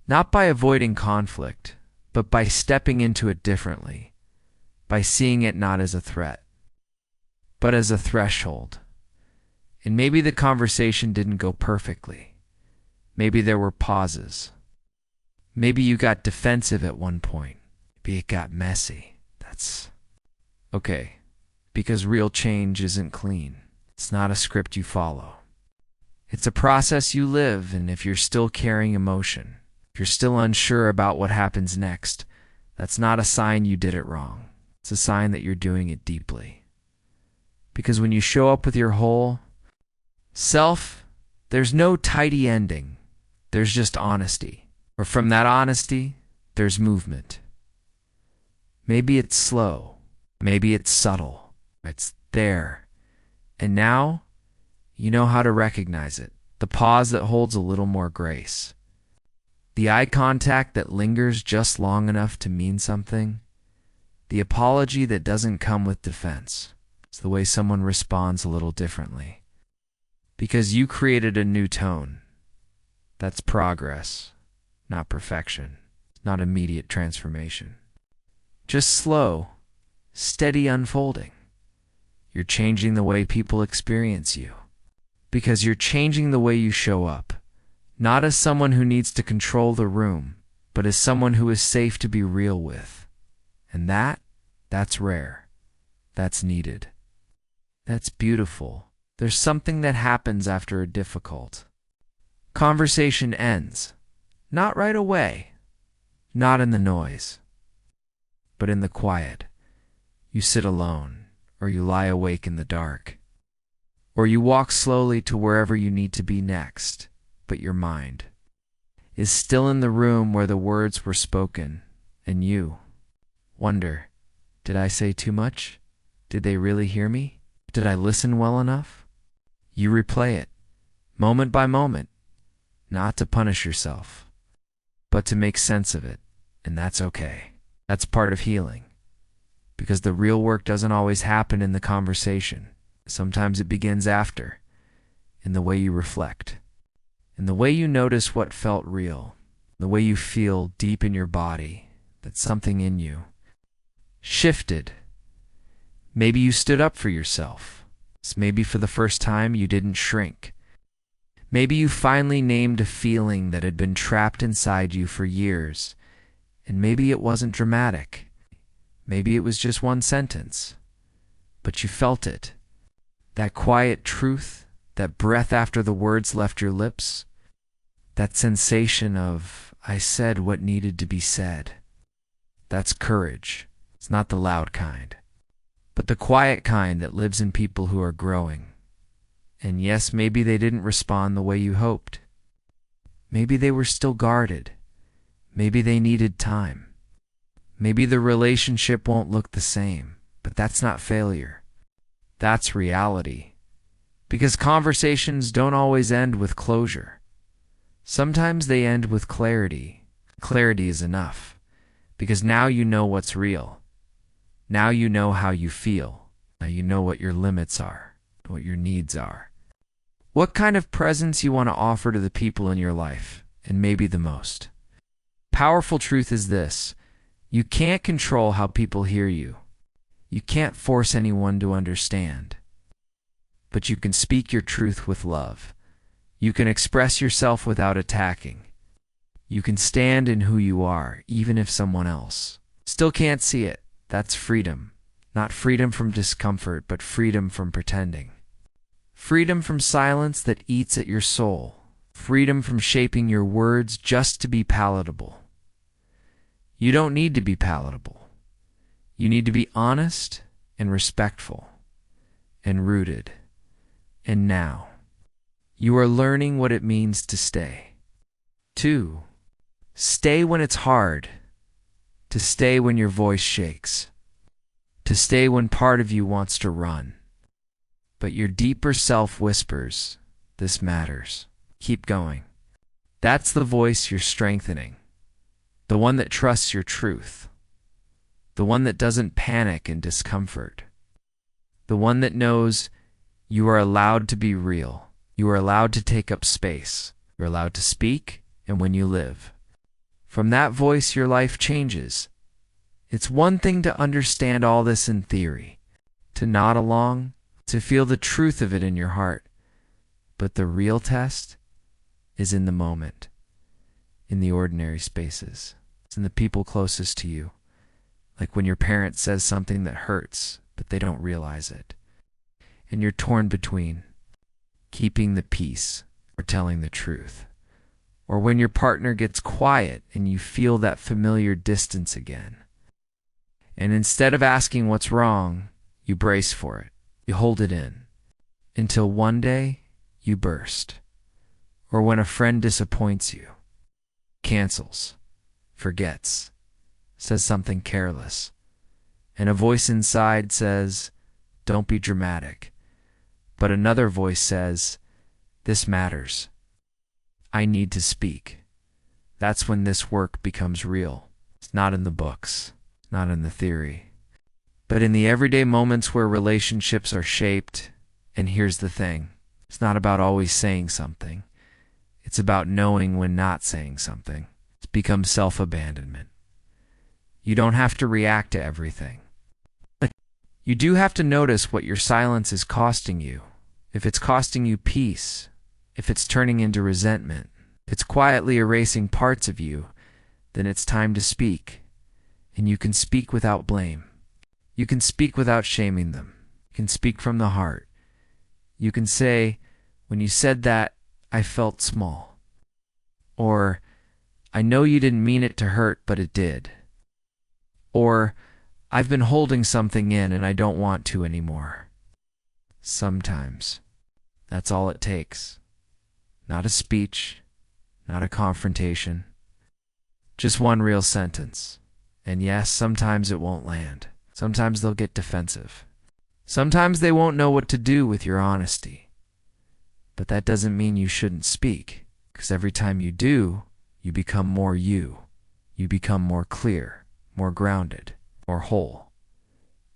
Not by avoiding conflict, but by stepping into it differently. By seeing it not as a threat, but as a threshold. And maybe the conversation didn't go perfectly. Maybe there were pauses. Maybe you got defensive at one point. Maybe it got messy. That's okay, because real change isn't clean. It's not a script you follow. It's a process you live, and if you're still carrying emotion, if you're still unsure about what happens next, that's not a sign you did it wrong. It's a sign that you're doing it deeply. Because when you show up with your whole self, there's no tidy ending. There's just honesty. Or from that honesty, there's movement. Maybe it's slow. Maybe it's subtle. It's there. And now, you know how to recognize it. The pause that holds a little more grace. The eye contact that lingers just long enough to mean something. The apology that doesn't come with defense. It's the way someone responds a little differently. Because you created a new tone. That's progress, not perfection. not immediate transformation. Just slow, steady unfolding. You're changing the way people experience you. Because you're changing the way you show up, not as someone who needs to control the room, but as someone who is safe to be real with. And that's rare. That's needed. That's beautiful. There's something that happens after a difficult conversation ends. Not right away. Not in the noise. But in the quiet. You sit alone, or you lie awake in the dark. Or you walk slowly to wherever you need to be next, but your mind is still in the room where the words were spoken, and you wonder, did I say too much? Did they really hear me? Did I listen well enough? You replay it, moment by moment, not to punish yourself, but to make sense of it, and that's okay. That's part of healing, because the real work doesn't always happen in the conversation. Sometimes it begins after, in the way you reflect, in the way you notice what felt real, the way you feel deep in your body that something in you shifted. Maybe you stood up for yourself. Maybe for the first time you didn't shrink. Maybe you finally named a feeling that had been trapped inside you for years, and maybe it wasn't dramatic. Maybe it was just one sentence, but you felt it. That quiet truth, that breath after the words left your lips, that sensation of, I said what needed to be said. That's courage. It's not the loud kind, but the quiet kind that lives in people who are growing. And yes, maybe they didn't respond the way you hoped. Maybe they were still guarded. Maybe they needed time. Maybe the relationship won't look the same, but that's not failure. That's reality. Because conversations don't always end with closure. Sometimes they end with clarity. Clarity is enough. Because now you know what's real. Now you know how you feel. Now you know what your limits are, what your needs are. What kind of presence you want to offer to the people in your life, and maybe the most. Powerful truth is this: you can't control how people hear you. You can't force anyone to understand. But you can speak your truth with love. You can express yourself without attacking. You can stand in who you are, even if someone else still can't see it. That's freedom. Not freedom from discomfort, but freedom from pretending. Freedom from silence that eats at your soul. Freedom from shaping your words just to be palatable. You don't need to be palatable. You need to be honest and respectful and rooted. And now, you are learning what it means to stay. 2. Stay when it's hard. To stay when your voice shakes. To stay when part of you wants to run. But your deeper self whispers, this matters. Keep going. That's the voice you're strengthening. The one that trusts your truth. The one that doesn't panic in discomfort. The one that knows you are allowed to be real. You are allowed to take up space. You're allowed to speak, and when you live. From that voice, your life changes. It's one thing to understand all this in theory, to nod along, to feel the truth of it in your heart. But the real test is in the moment, in the ordinary spaces. It's in the people closest to you. Like when your parent says something that hurts, but they don't realize it. And you're torn between keeping the peace or telling the truth. Or when your partner gets quiet and you feel that familiar distance again. And instead of asking what's wrong, you brace for it. You hold it in. Until one day, you burst. Or when a friend disappoints you, cancels, forgets, says something careless, and a voice inside says, don't be dramatic. But another voice says, this matters. I need to speak. That's when this work becomes real. It's not in the books, not in the theory, but in the everyday moments where relationships are shaped. And here's the thing. It's not about always saying something. It's about knowing when not saying something. It's becomes self-abandonment. You don't have to react to everything. You do have to notice what your silence is costing you. If it's costing you peace, if it's turning into resentment, if it's quietly erasing parts of you, then it's time to speak. And you can speak without blame. You can speak without shaming them. You can speak from the heart. You can say, when you said that, I felt small. Or, I know you didn't mean it to hurt, but it did. Or, I've been holding something in and I don't want to anymore. Sometimes. That's all it takes. Not a speech, not a confrontation. Just one real sentence. And yes, sometimes it won't land. Sometimes they'll get defensive. Sometimes they won't know what to do with your honesty. But that doesn't mean you shouldn't speak, because every time you do, you become more you. You become more clear, more grounded, more whole.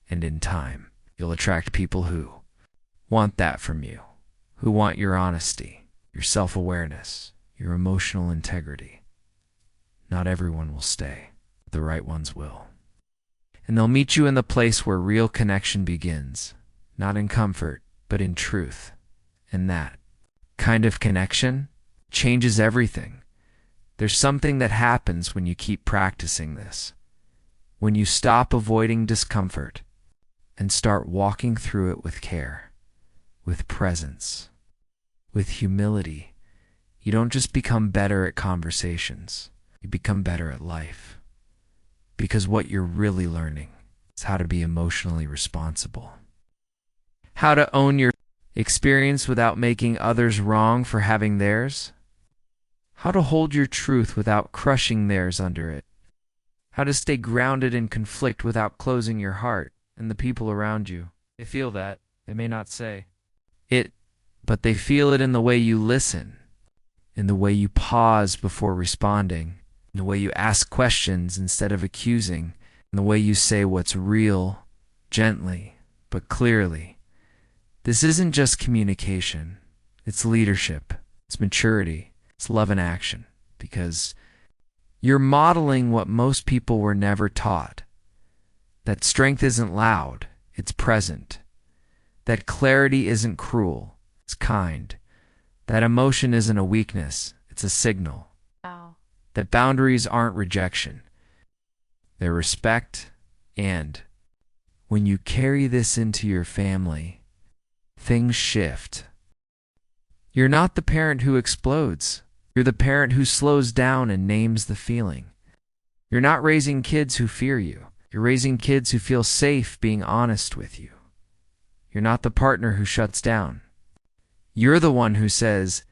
And in time, you'll attract people who want that from you, who want your honesty, your self-awareness, your emotional integrity. Not everyone will stay. The right ones will. And they'll meet you in the place where real connection begins, not in comfort, but in truth. And that kind of connection changes everything. There's something that happens when you keep practicing this. When you stop avoiding discomfort and start walking through it with care, with presence, with humility, you don't just become better at conversations, you become better at life. Because what you're really learning is how to be emotionally responsible. How to own your experience without making others wrong for having theirs. How to hold your truth without crushing theirs under it. How to stay grounded in conflict without closing your heart and the people around you. They feel that. They may not say it, but they feel it in the way you listen, in the way you pause before responding, in the way you ask questions instead of accusing, in the way you say what's real, gently, but clearly. This isn't just communication. It's leadership. It's maturity. It's love in action. Because you're modeling what most people were never taught. That strength isn't loud. It's present. That clarity isn't cruel. It's kind. That emotion isn't a weakness. It's a signal. Wow. That boundaries aren't rejection. They're respect. And when you carry this into your family, things shift. You're not the parent who explodes. You're the parent who slows down and names the feeling. You're not raising kids who fear you. You're raising kids who feel safe being honest with you. You're not the partner who shuts down. You're the one who says,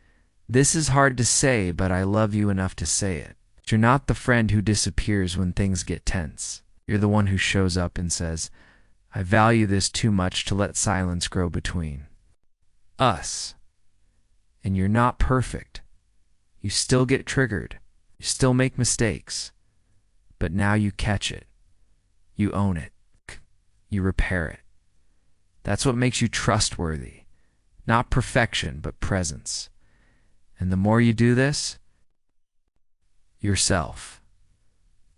"This is hard to say, but I love you enough to say it." You're not the friend who disappears when things get tense. You're the one who shows up and says, "I value this too much to let silence grow between us." And you're not perfect. You still get triggered. You still make mistakes. But now you catch it. You own it. You repair it. That's what makes you trustworthy. Not perfection, but presence. And the more you do this, yourself.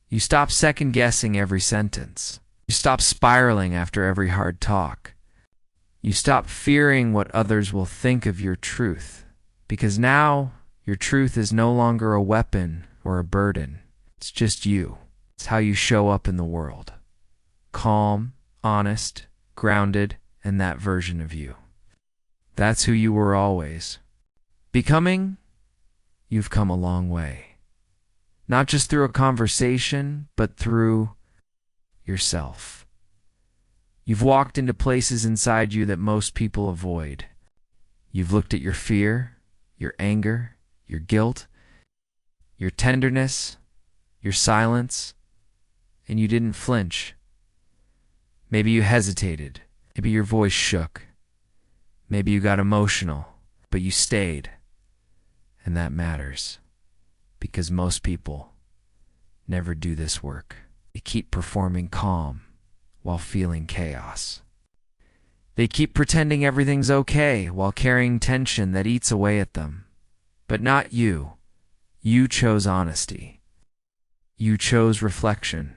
You stop second-guessing every sentence. You stop spiraling after every hard talk. You stop fearing what others will think of your truth. Because now, your truth is no longer a weapon or a burden. It's just you. It's how you show up in the world. Calm, honest, grounded, and that version of you. That's who you were always. Becoming, you've come a long way. Not just through a conversation, but through yourself. You've walked into places inside you that most people avoid. You've looked at your fear, your anger, your guilt, your tenderness, your silence, and you didn't flinch. Maybe you hesitated. Maybe your voice shook. Maybe you got emotional, but you stayed. And that matters. Because most people never do this work. They keep performing calm while feeling chaos. They keep pretending everything's okay while carrying tension that eats away at them. But not you. You chose honesty. You chose reflection.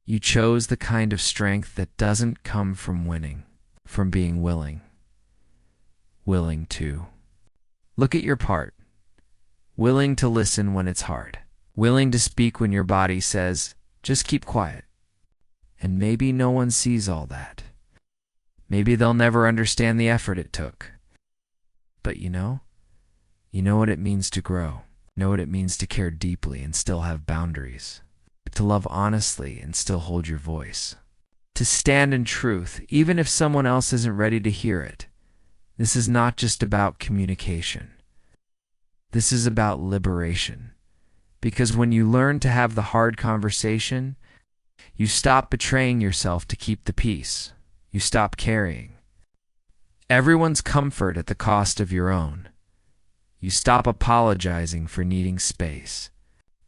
You chose the kind of strength that doesn't come from winning, from being willing. Willing to look at your part. Willing to listen when it's hard. Willing to speak when your body says, just keep quiet. And maybe no one sees all that. Maybe they'll never understand the effort it took. But you know what it means to grow. You know what it means to care deeply and still have boundaries. To love honestly and still hold your voice. To stand in truth, even if someone else isn't ready to hear it. This is not just about communication. This is about liberation. Because when you learn to have the hard conversation, you stop betraying yourself to keep the peace. You stop carrying everyone's comfort at the cost of your own. You stop apologizing for needing space,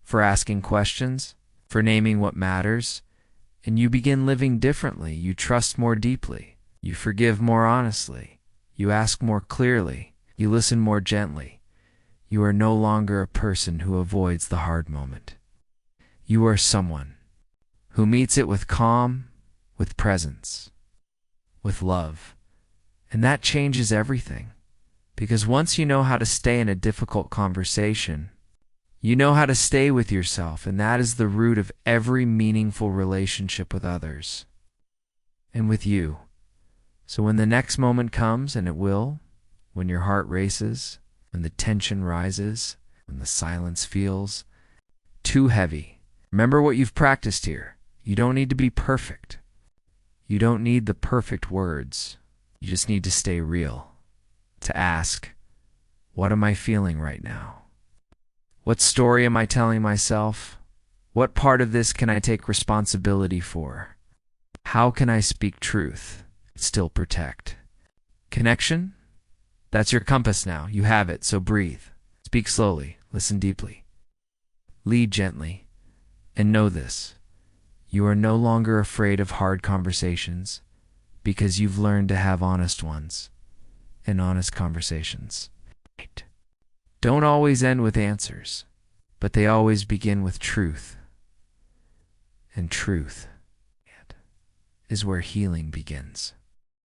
for asking questions, for naming what matters, and you begin living differently. You trust more deeply. You forgive more honestly. You ask more clearly. You listen more gently. You are no longer a person who avoids the hard moment. You are someone who meets it with calm, with presence, with love. And that changes everything. Because once you know how to stay in a difficult conversation, you know how to stay with yourself, and that is the root of every meaningful relationship with others and with you. So when the next moment comes, and it will, when your heart races, when the tension rises, when the silence feels too heavy, remember what you've practiced here. You don't need to be perfect. You don't need the perfect words. You just need to stay real. To ask, what am I feeling right now? What story am I telling myself? What part of this can I take responsibility for? How can I speak truth, still protect? Connection? That's your compass now. You have it, so breathe. Speak slowly. Listen deeply. Lead gently. And know this. You are no longer afraid of hard conversations because you've learned to have honest ones and honest conversations. Don't always end with answers, but they always begin with truth. And truth is where healing begins.